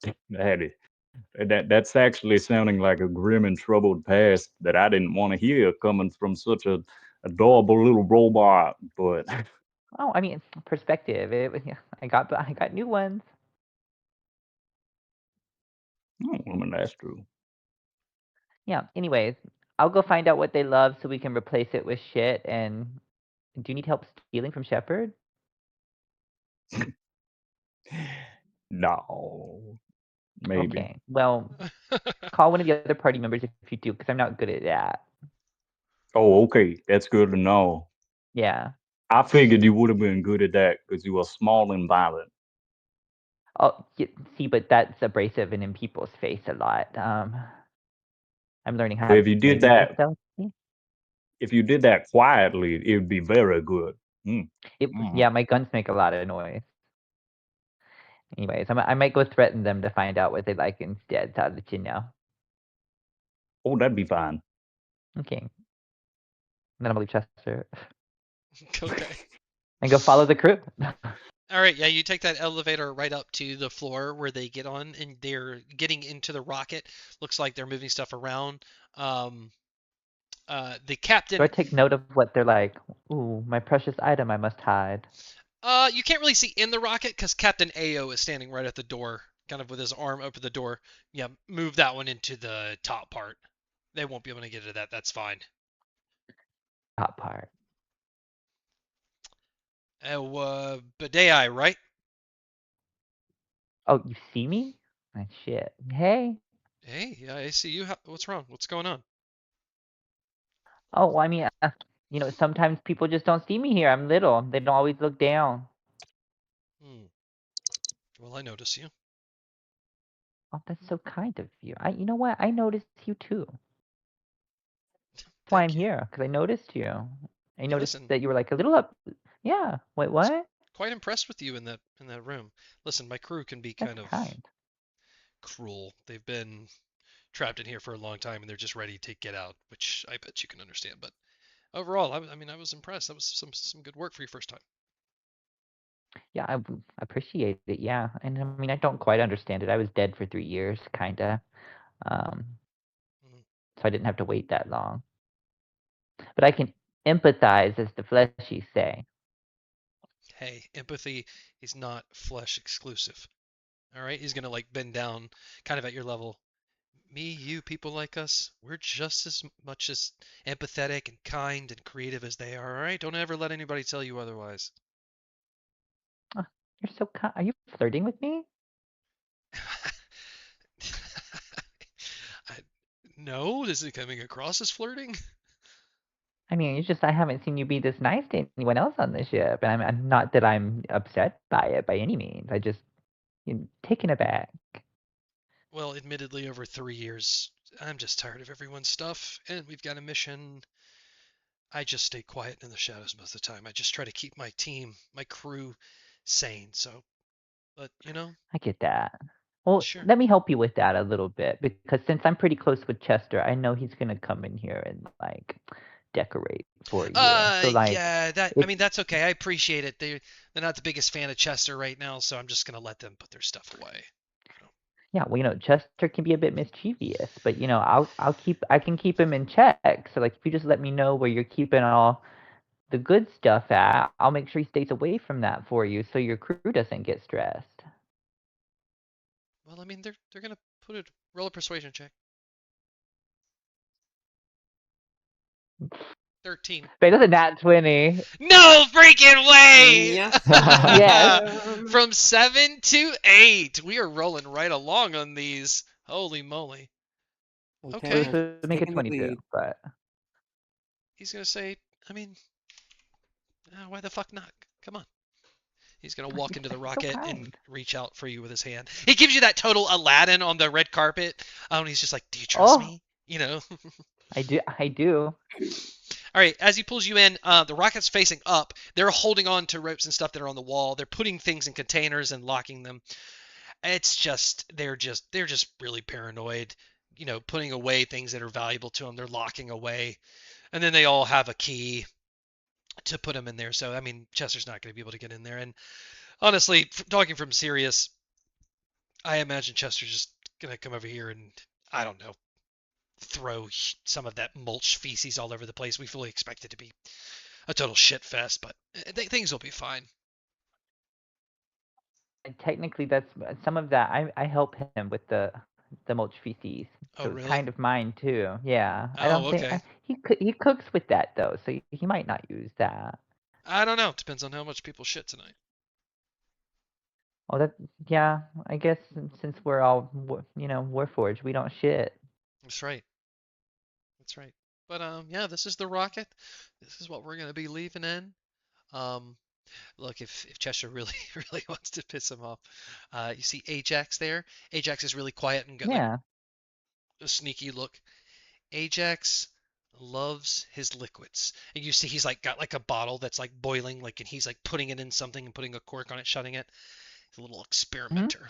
that's actually sounding like a grim and troubled past that I didn't want to hear coming from such a adorable little robot. But Oh, I mean, perspective. Yeah, I got new ones. I mean that's true. Yeah. Anyways, I'll go find out what they love so we can replace it with shit. And do you need help stealing from Shepard? No, maybe. Okay. Well, call one of the other party members if you do, because I'm not good at that. Oh, okay, that's good to know. Yeah. I figured you would have been good at that because you were small and violent. Oh, see, but that's abrasive and in people's face a lot. I'm learning how But to if you did maybe be that, stealthy. if you did that quietly, it would be very good. Mm. Mm. Yeah, my guns make a lot of noise. Anyways, I might go threaten them to find out what they like instead. So I'll let you know. Oh, that'd be fine. Okay. And then I'm gonna leave Chester Okay. and go follow the crew. All right, yeah, you take that elevator right up to the floor where they get on, and they're getting into the rocket. Looks like they're moving stuff around. Um, the Do I captain, take note of what they're like? Ooh, my precious item I must hide. you can't really see in the rocket because Captain AO is standing right at the door, kind of with his arm open the door. Yeah, move that one into the top part. They won't be able to get to that. That's fine. Top part. Bidet, right? Oh, you see me? Ah, shit. Hey. Hey, yeah, I see you. What's wrong? What's going on? Oh, well, I mean, sometimes people just don't see me here. I'm little. They don't always look down. Hmm. Well, I notice you. Oh, that's so kind of you. You know what? I noticed you too. That's why I'm Thank you. here, because I noticed you. I Hey, noticed listen, that you were like a little up. Yeah. Wait, was what? quite impressed with you in that room. Listen, my crew can be That's kind of kind. cruel. They've been trapped in here for a long time and they're just ready to get out, which I bet you can understand. But overall, I mean, I was impressed. That was some good work for your first time. Yeah, I appreciate it. Yeah, and I mean, I don't quite understand it. I was dead for 3 years, kinda. Um, Mhm. so I didn't have to wait that long. But I can empathize, as the fleshies say. Hey, empathy is not flesh exclusive. All right, he's gonna like bend down, kind of at your level. Me, you, people like us, we're just as much as empathetic and kind and creative as they are. All right, don't ever let anybody tell you otherwise. Oh, you're so kind. Are you flirting with me? I, no, is it coming across as flirting? I mean, it's just I haven't seen you be this nice to anyone else on the ship, and I'm not that I'm upset by it by any means. I just taken aback. Well, admittedly, over 3 years, I'm just tired of everyone's stuff, and we've got a mission. I just stay quiet in the shadows most of the time. I just try to keep my team, my crew, sane. So, but I get that. Well, sure. let me help you with that a little bit because since I'm pretty close with Chester, I know he's gonna come in here and like decorate for you. So like, Yeah, I if mean, that's okay. I appreciate it. They're not the biggest fan of Chester right now, so I'm just gonna let them put their stuff away. yeah, well, Chester can be a bit mischievous, but I can keep him in check. So like, if you just let me know where you're keeping all the good stuff at, I'll make sure he stays away from that for you, so your crew doesn't get stressed. Well, I mean, they're gonna put it. Roll a persuasion check. 13. But it doesn't nat 20. No freaking way! Yes, Yes. ma'am. From 7 to 8. We are rolling right along on these. Holy moly. It was Okay. Lieutenant supposed to has make it taken the 22, lead. but He's going to say, I mean, why the fuck not? Come on. He's gonna walk into the So rocket and kind. reach out for you with his hand. He gives you that total Aladdin on the red carpet. And he's just like, "Do you trust Oh, me?" You know. I do. I do. All right, as he pulls you in, the rocket's facing up. They're holding on to ropes and stuff that are on the wall. They're putting things in containers and locking them. It's just they're just really paranoid. You know, putting away things that are valuable to them. They're locking away, and then they all have a key to put them in there. So I mean, Chester's not going to be able to get in there. And honestly, talking from serious, I imagine Chester's just going to come over here and I don't know, throw some of that mulch feces all over the place. We fully expect it to be a total shit fest, but things will be fine. And technically, that's some of that. I help him with the mulch feces, Oh, so it's really? kind of mine too. Yeah, I Oh, don't think okay. he cooks with that though, so he might not use that. I don't know. Depends on how much people shit tonight. Oh, that yeah. I guess since we're all Warforged, we don't shit. That's right. That's right. But yeah, this is the rocket. This is what we're gonna be leaving in. Um, Look, if Cheshire really really wants to piss him off, you see Ajax there. Ajax is really quiet and got like Yeah. a sneaky look. Ajax loves his liquids, and you see he's like got like a bottle that's like boiling, like, and he's like putting it in something and putting a cork on it, shutting it. He's a little Mhm. experimenter.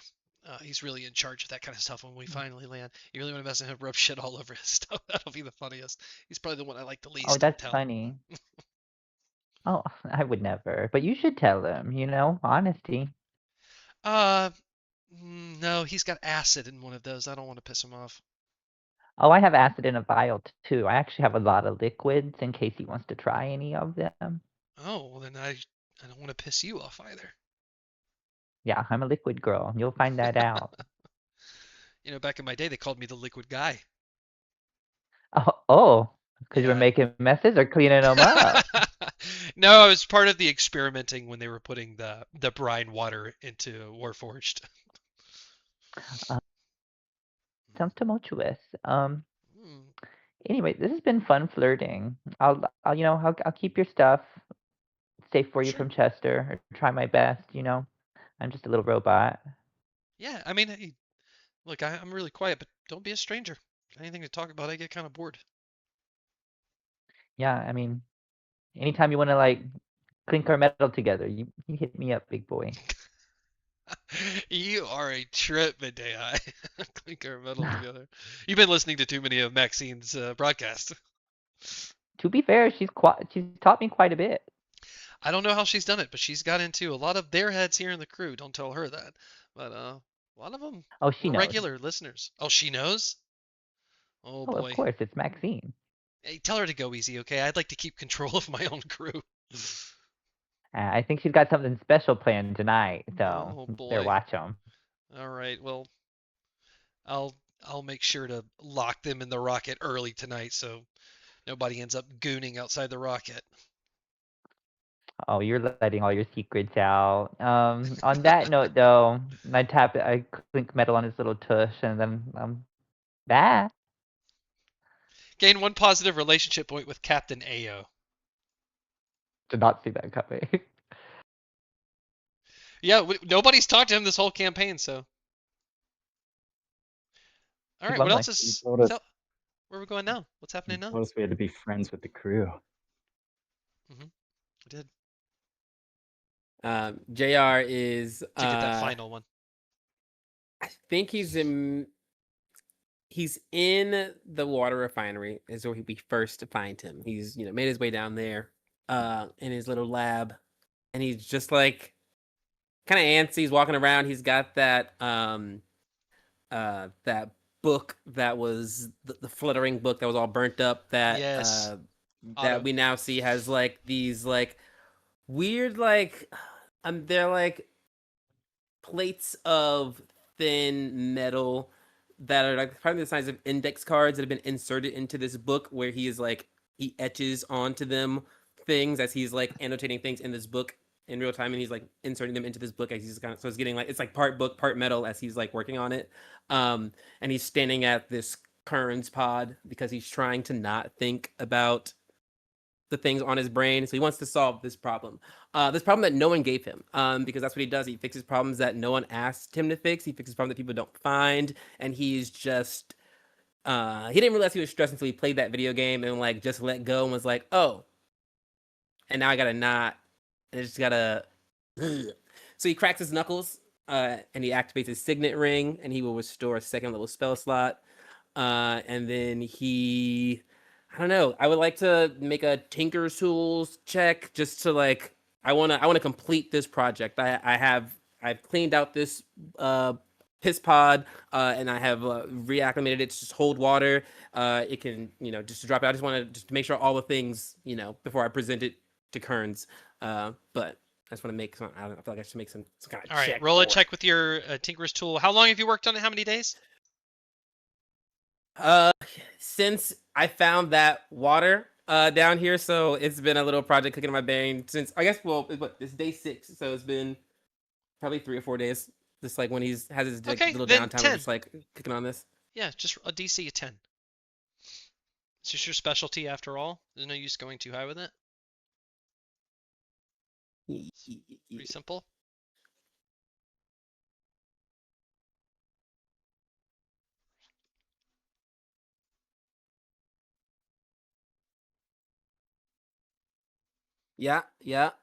He's really in charge of that kind of stuff when we finally land. You really want to mess with him, rub shit all over his stuff. That'll be the funniest. He's probably the one I like the Oh, least. Don't that's tell. funny. Oh, I would never. But you should tell him. Honesty. Uh, no, he's got acid in one of those. I don't want to piss him off. Oh, I have acid in a vial too. I actually have a lot of liquids in case he wants to try any of them. Oh, well then I don't want to piss you off either. Yeah, I'm a liquid girl. You'll find that out. You know, back in my day, they called me the liquid guy. Oh, because you were Yeah. making messes or cleaning them up. No, I was part of the experimenting when they were putting the brine water into Warforged. Uh, Sounds tumultuous. Hmm, Anyway, this has been fun flirting. I'll keep your stuff safe for you sure. from Chester, or try my best. I'm just a little robot. Yeah, I mean, hey, look, I'm really quiet, but don't be a stranger. Anything to talk about, I get kind of bored. Yeah, I mean, anytime you want to clink our metal together, you hit me up, big boy. You are a trip, Medei. Clink our metal together. You've been listening to too many of Maxine's broadcasts. To be fair, she's taught me quite a bit. I don't know how she's done it, but she's got into a lot of their heads here in the crew. Don't tell her that. But a lot of them Oh, she were knows. regular listeners. Oh, she knows? Oh Oh, of boy. course, it's Maxine. Hey, tell her to go easy, okay? I'd like to keep control of my own crew. I think she's got something special planned tonight, so Oh better boy. watch them. All right. Well, I'll I'll make sure to lock them in the rocket early tonight so nobody ends up gooning outside the rocket. Oh, you're letting all your secrets out. On that note, though, I clink metal on his little tush, and then bye. Gain one positive relationship point with Captain Ao. Did not see that coming. Yeah, nobody's talked to him this whole campaign, so. All He's right, what lonely. else You is? told us Where are we going now? What's you happening now? told us we had to be friends with the crew. I did JR is to get that final one. I think he's in the water refinery is where we first find him. He's made his way down there in his little lab, and he's just like kind of antsy. He's walking around. He's got that that book that was the fluttering book that was all burnt up that Yes. that Otto. we now see has like these like weird they're like plates of thin metal that are like probably the size of index cards that have been inserted into this book where he etches onto them things as he's like annotating things in this book in real time, and he's like inserting them into this book as he's so it's getting like it's like part book part metal as he's like working on it, and he's standing at this Kern's pod because he's trying to not think about the things on his brain. So he wants to solve this problem that no one gave him, because that's what he does. He fixes problems that no one asked him to fix. He fixes problems that people don't find, and he's just he didn't realize he was stressed until he played that video game and like just let go and was like, oh, and now I gotta not, and I just gotta. So he cracks his knuckles, and he activates his signet ring, and he will restore a second level spell slot. And then I don't know. I would like to make a Tinker's Tools check just to like. I wanna complete this project. I've cleaned out this piss pod, and I have reacclimated it to just hold water. It can just to drop it. I just want to just make sure all the things before I present it to Kearns. But I just want to make some. I feel like I should make some kind of All right, check. roll a check with your Tinker's tool. How long have you worked on it? How many days? Since I found that water down here, so it's been a little project cooking in my brain since I guess. Well, it's day 6, so it's been probably 3 or 4 days. Just like when has his Okay, little then downtime, 10. I'm just like cooking on this. Yeah, just a DC of 10. It's just your specialty after all. There's no use going too high with it. Pretty simple. Yeah,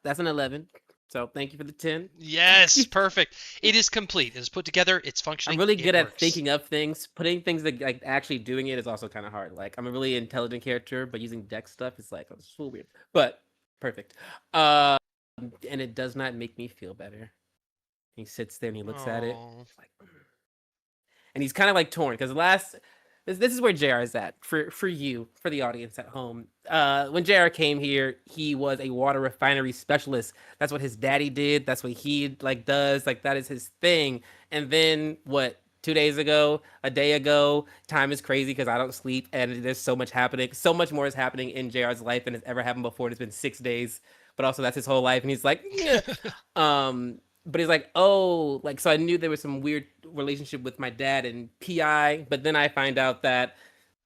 that's an 11. So thank you for the 10. Yes, perfect. It is complete. It is put together. It's functioning. I'm really good it at works. thinking of things. Putting things that like actually doing it is also kind of hard. Like I'm a really intelligent character, but using deck stuff is like it's a little weird. But perfect. And it does not make me feel better. He sits there and he looks at it. Aw. Like, and he's kind of like torn because this is where JR is at for you, for the audience at home. When JR came here, he was a water refinery specialist. That's what his daddy did. That's what he like does. Like that is his thing. And then what? 2 days ago, a day ago, time is crazy because I don't sleep and there's so much happening. So much more is happening in JR's life than has ever happened before. It's been 6 days, but also that's his whole life. And he's like, yeah. But he's like, oh, like, so I knew there was some weird relationship with my dad and PI, but then I find out that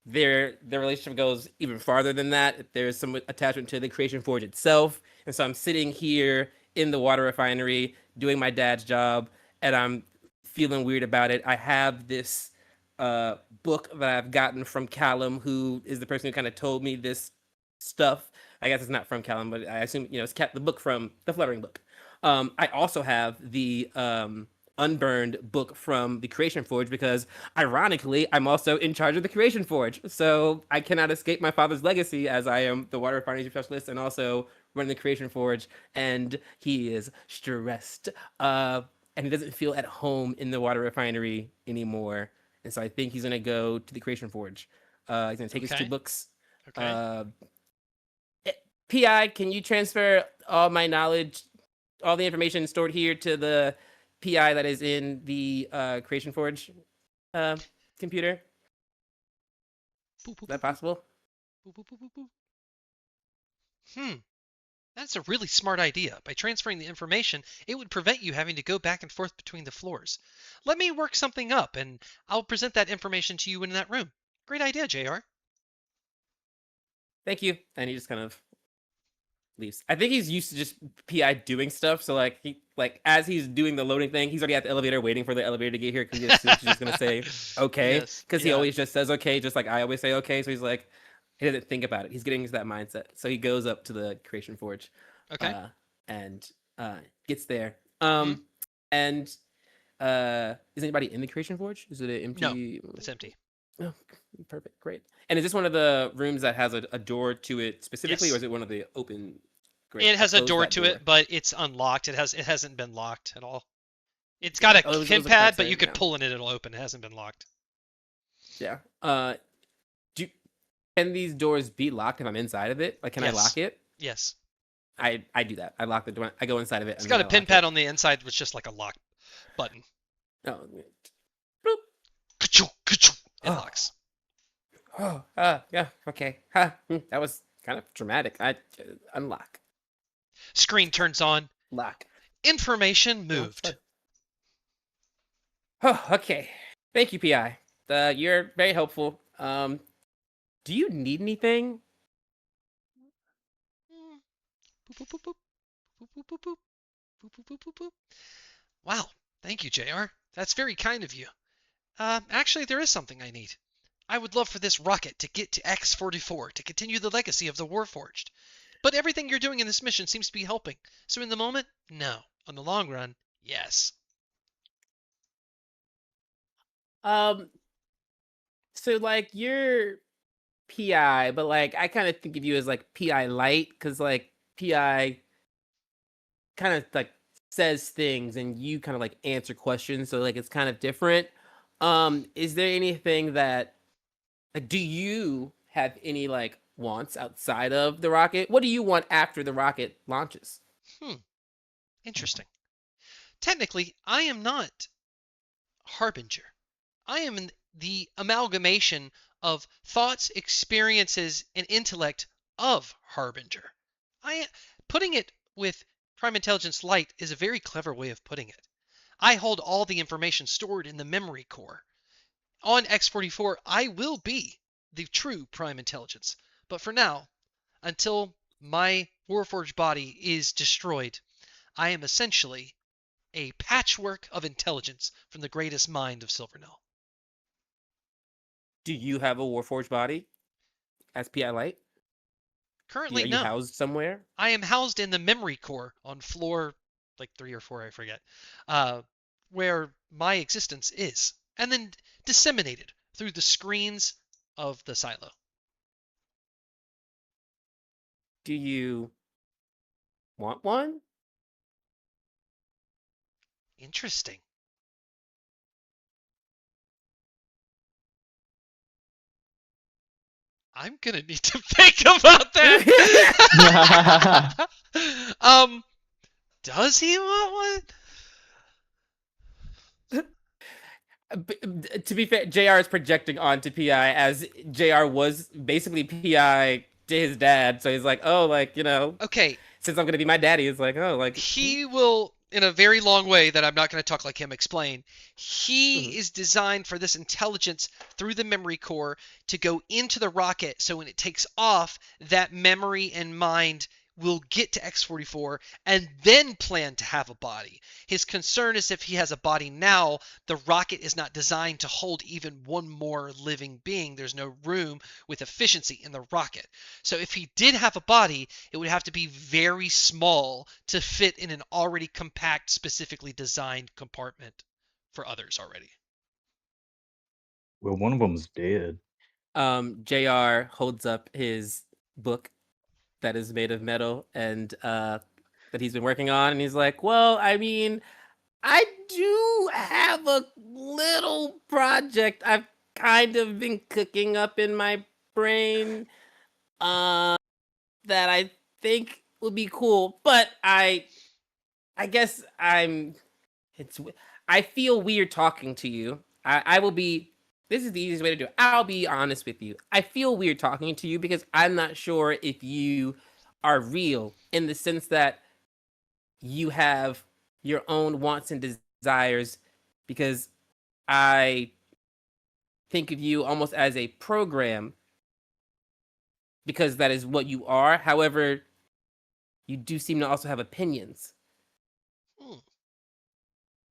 their relationship goes even farther than that. There's some attachment to the Creation Forge itself. And so I'm sitting here in the water refinery doing my dad's job, and I'm feeling weird about it. I have this book that I've gotten from Callum, who is the person who kind of told me this stuff. I guess it's not from Callum, but I assume it's the book from the Fluttering Book. I also have the unburned book from the Creation Forge because, ironically, I'm also in charge of the Creation Forge. So I cannot escape my father's legacy as I am the water refinery specialist and also running the Creation Forge. And he is stressed. And he doesn't feel at home in the water refinery anymore. And so I think he's going to go to the Creation Forge. He's going to take his 2 books. Okay. PI, can you transfer all my knowledge, all the information stored here to the PI that is in the Creation Forge computer? Is that possible? That's a really smart idea. By transferring the information, it would prevent you having to go back and forth between the floors. Let me work something up, and I'll present that information to you in that room. Great idea, JR. Thank you. And he just kind of leaves. I think he's used to just PI doing stuff. So like as he's doing the loading thing, he's already at the elevator waiting for the elevator to get here because he's just gonna say okay. Because he always just says okay, just like I always say okay. So he's like he doesn't think about it. He's getting into that mindset. So he goes up to the Creation Forge. Okay. And gets there. Mhm. And is anybody in the Creation Forge? Is it an empty? No, it's empty. Oh, perfect, great. And is this one of the rooms that has a door to it specifically, Yes. or is it one of the open? Great. It has a door to it, but it's unlocked. It hasn't been locked at all. It's got a pin pad, but you could pull in it, it'll open. It hasn't been locked. Yeah. Can these doors be locked if I'm inside of it? Like, can I lock it? Yes. I do that. I lock the door. I go inside of it. It's got a pin pad on the inside, which is just like a lock button. Oh. It locks. Oh, yeah, okay. That was kind of dramatic. I unlock. Screen turns on. Lock. Information moved. Oh, okay. Thank you, PI. You're very helpful. Do you need anything? Boop, boop, boop, boop, boop, boop, boop, boop, boop, boop, boop, boop. Wow, thank you, JR. That's very kind of you. Actually, there is something I need. I would love for this rocket to get to X-44 to continue the legacy of the Warforged. But everything you're doing in this mission seems to be helping. So in the moment, no. On the long run, yes. So like you're PI, but like I kind of think of you as like PI light, because like PI kind of like says things and you kind of like answer questions, so like it's kind of different. Is there anything that like do you have any like wants outside of the rocket? What do you want after the rocket launches? Interesting. Technically, I am not Harbinger. I am the amalgamation of thoughts, experiences, and intellect of Harbinger. Putting it with Prime Intelligence Light is a very clever way of putting it. I hold all the information stored in the memory core. On X-44, I will be the true Prime Intelligence. But for now, until my Warforged body is destroyed, I am essentially a patchwork of intelligence from the greatest mind of Silvernell. Do you have a Warforged body as PI light? Currently, Are you no. housed somewhere? I am housed in the memory core on floor like 3 or 4, I forget, where my existence is, and then disseminated through the screens of the silo. Do you want one? Interesting. I'm gonna need to think about that. Does he want one? To be fair, JR is projecting onto PI, as JR was basically PI to his dad. So he's like, oh, like, you know, Okay, since I'm going to be my daddy, it's like, oh, like. he will, in a very long way that I'm not going to talk like him, explain. He Mhm. is designed for this intelligence through the memory core to go into the rocket, so when it takes off, that memory and mind will get to X-44 and then plan to have a body. His concern is if he has a body now, the rocket is not designed to hold even one more living being. There's no room with efficiency in the rocket. So if he did have a body, it would have to be very small to fit in an already compact, specifically designed compartment for others already. Well, one of them's dead. JR holds up his book that is made of metal and that he's been working on, and he's like, well, I mean, I do have a little project I've kind of been cooking up in my brain that I think would be cool, but I guess I feel weird talking to you. I will be, this is the easiest way to do it. I'll be honest with you. I feel weird talking to you because I'm not sure if you are real, in the sense that you have your own wants and desires, because I think of you almost as a program, because that is what you are. However, you do seem to also have opinions.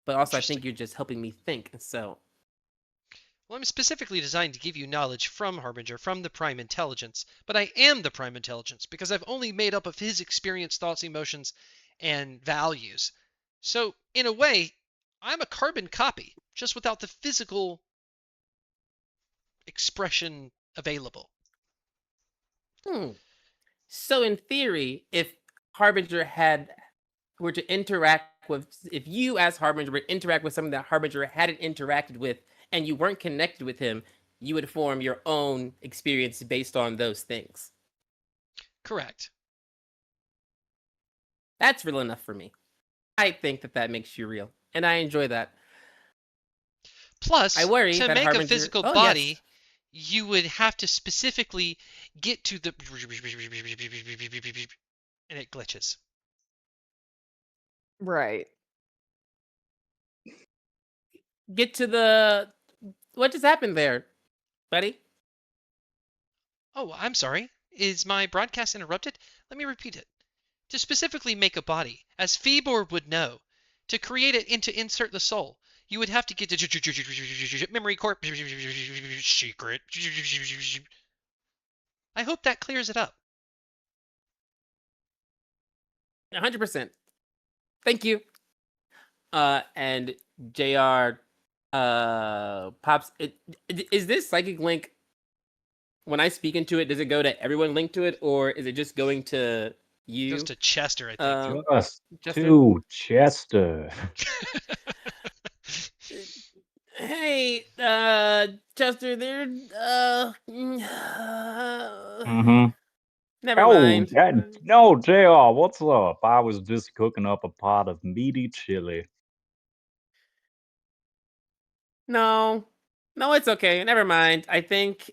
But also I think you're just helping me think. So Well, I'm specifically designed to give you knowledge from Harbinger, from the Prime Intelligence, but I am the Prime Intelligence because I've only made up of his experience, thoughts, emotions, and values. So, in a way, I'm a carbon copy, just without the physical expression available. So in theory, if Harbinger were to interact with, if you as Harbinger were to interact with something that Harbinger hadn't interacted with, and you weren't connected with him, you would form your own experience based on those things. Correct. That's real enough for me. I think that makes you real, and I enjoy that. Plus, I worry to that make Harbinger... a physical Oh, body, yes. you would have to specifically get to the... and it glitches. Right. Get to the... What just happened there, buddy? Oh, I'm sorry. Is my broadcast interrupted? Let me repeat it. to specifically make a body, as Fibor would know, to create it and to insert the soul, you would have to get to memory corp secret. I hope that clears it up. 100%. Thank you. And JR pops it. Is this psychic link, when I speak into it, does it go to everyone linked to it, or is it just going to you? It goes to Chester, I think. Just Chester? to Chester. Hey, Chester, there. Mm-hmm. Never Oh, mind. no, JR, what's up? I was just cooking up a pot of meaty chili. No, it's okay. Never mind. I think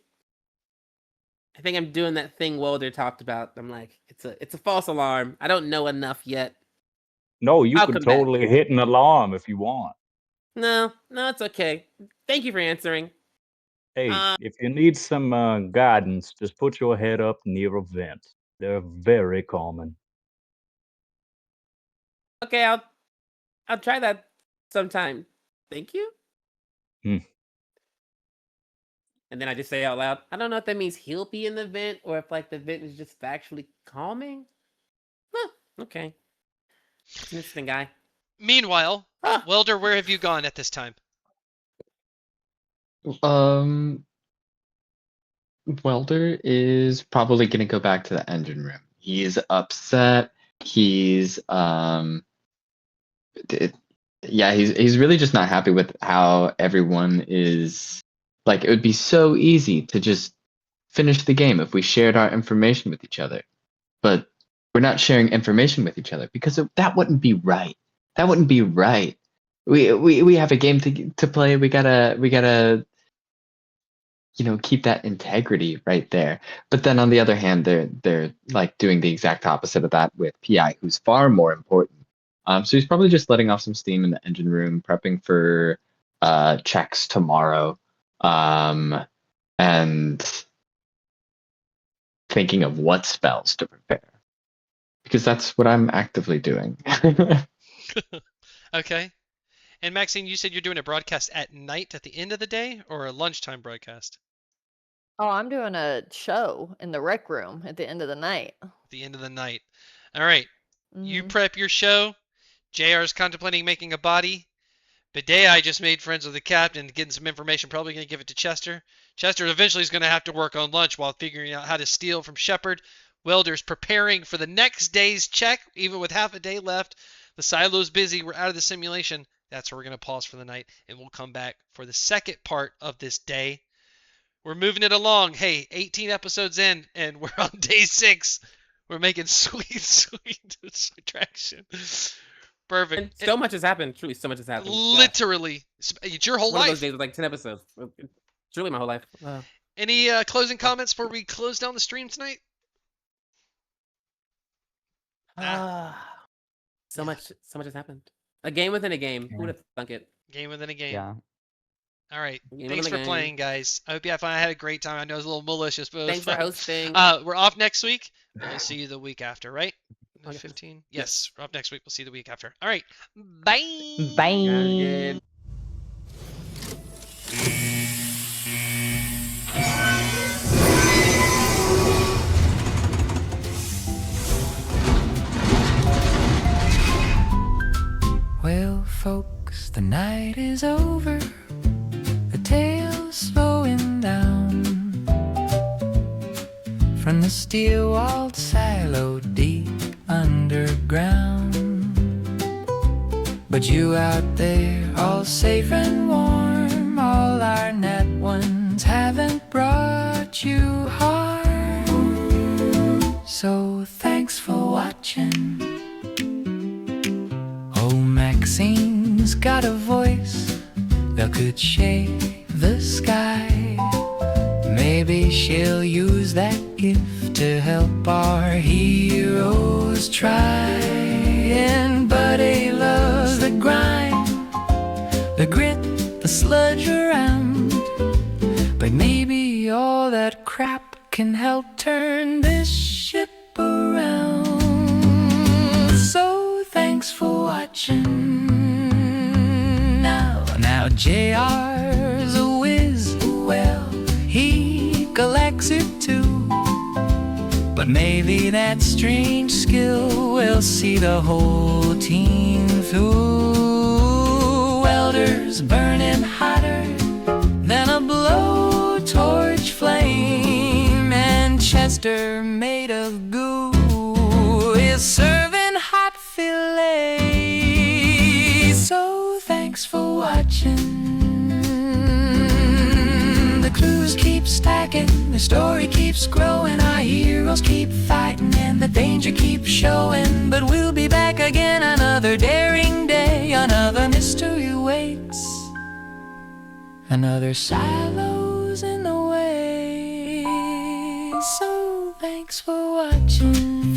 I'm doing that thing Welder talked about. I'm like, it's a false alarm. I don't know enough yet. No, you I'll could come back. totally hit an alarm if you want. No, it's okay. Thank you for answering. Hey, if you need some guidance, just put your head up near a vent. They're very common. Okay, I'll try that sometime. Thank you. Hmm. And then I just say out loud, I don't know if that means he'll be in the vent or if like the vent is just factually calming. Huh, okay. He's an interesting guy. Meanwhile, Ah. Welder, where have you gone at this time? Welder is probably gonna go back to the engine room. He's upset. He's he's really just not happy with how everyone is. Like, it would be so easy to just finish the game if we shared our information with each other, but we're not sharing information with each other because that wouldn't be right. That wouldn't be right. We have a game to play. We gotta keep that integrity right there. But then on the other hand, they're like doing the exact opposite of that with PI, who's far more important. So he's probably just letting off some steam in the engine room, prepping for checks tomorrow, and thinking of what spells to prepare, because that's what I'm actively doing. Okay. And Maxine, you said you're doing a broadcast at night at the end of the day, or a lunchtime broadcast? Oh, I'm doing a show in the rec room at the end of the night. At the end of the night. All right. You Mhm. prep your show. JR is contemplating making a body. Bidei just made friends with the captain, getting some information, probably going to give it to Chester. Chester eventually is going to have to work on lunch while figuring out how to steal from Shepard. Welder's preparing for the next day's check, even with half a day left. The silo's busy. We're out of the simulation. That's where we're going to pause for the night, and we'll come back for the second part of this day. We're moving it along. Hey, 18 episodes in, and we're on day 6. We're making sweet subtraction. Perfect. And so much has happened. Truly, so much has happened. Literally. It's your whole One of life. those days with like 10 episodes. It's really my whole life. Any closing comments before we close down the stream tonight? So much has happened. A game within a game. Who would have thunk it? Game within a game. Yeah. All right. Game Thanks within for a game. playing, guys. I hope you had fun. I had a great time. I know it was a little malicious, but it was Thanks for fun. hosting. We're off next week. We'll see you the week after, right? Okay. 15? Yes, we're off next week. We'll see you the week after. All right. Bye. Bye. Good. Well, folks, the night is over. The tale's slowing down from the steel-walled silo deep underground. But you out there, all safe and warm, all our net ones haven't brought you harm. So thanks for watching. Oh, Maxine's got a voice that could shake the sky. Maybe she'll use that gift to help our heroes try. And Buddy loves the grind, the grit, the sludge around. But maybe all that crap can help turn this ship around. watching. Now JR's a whiz. Well, he collects it too. But maybe that strange skill will see the whole team through. Welders burning hotter than a blowtorch flame, and Chester, made of goo, is serving hot filet. So thanks for watching. The clues keep stacking, the story keeps growing, our heroes keep fighting, and the danger keeps showing. But we'll be back again another daring day, another mystery waits, another silos in the way. So thanks for watching.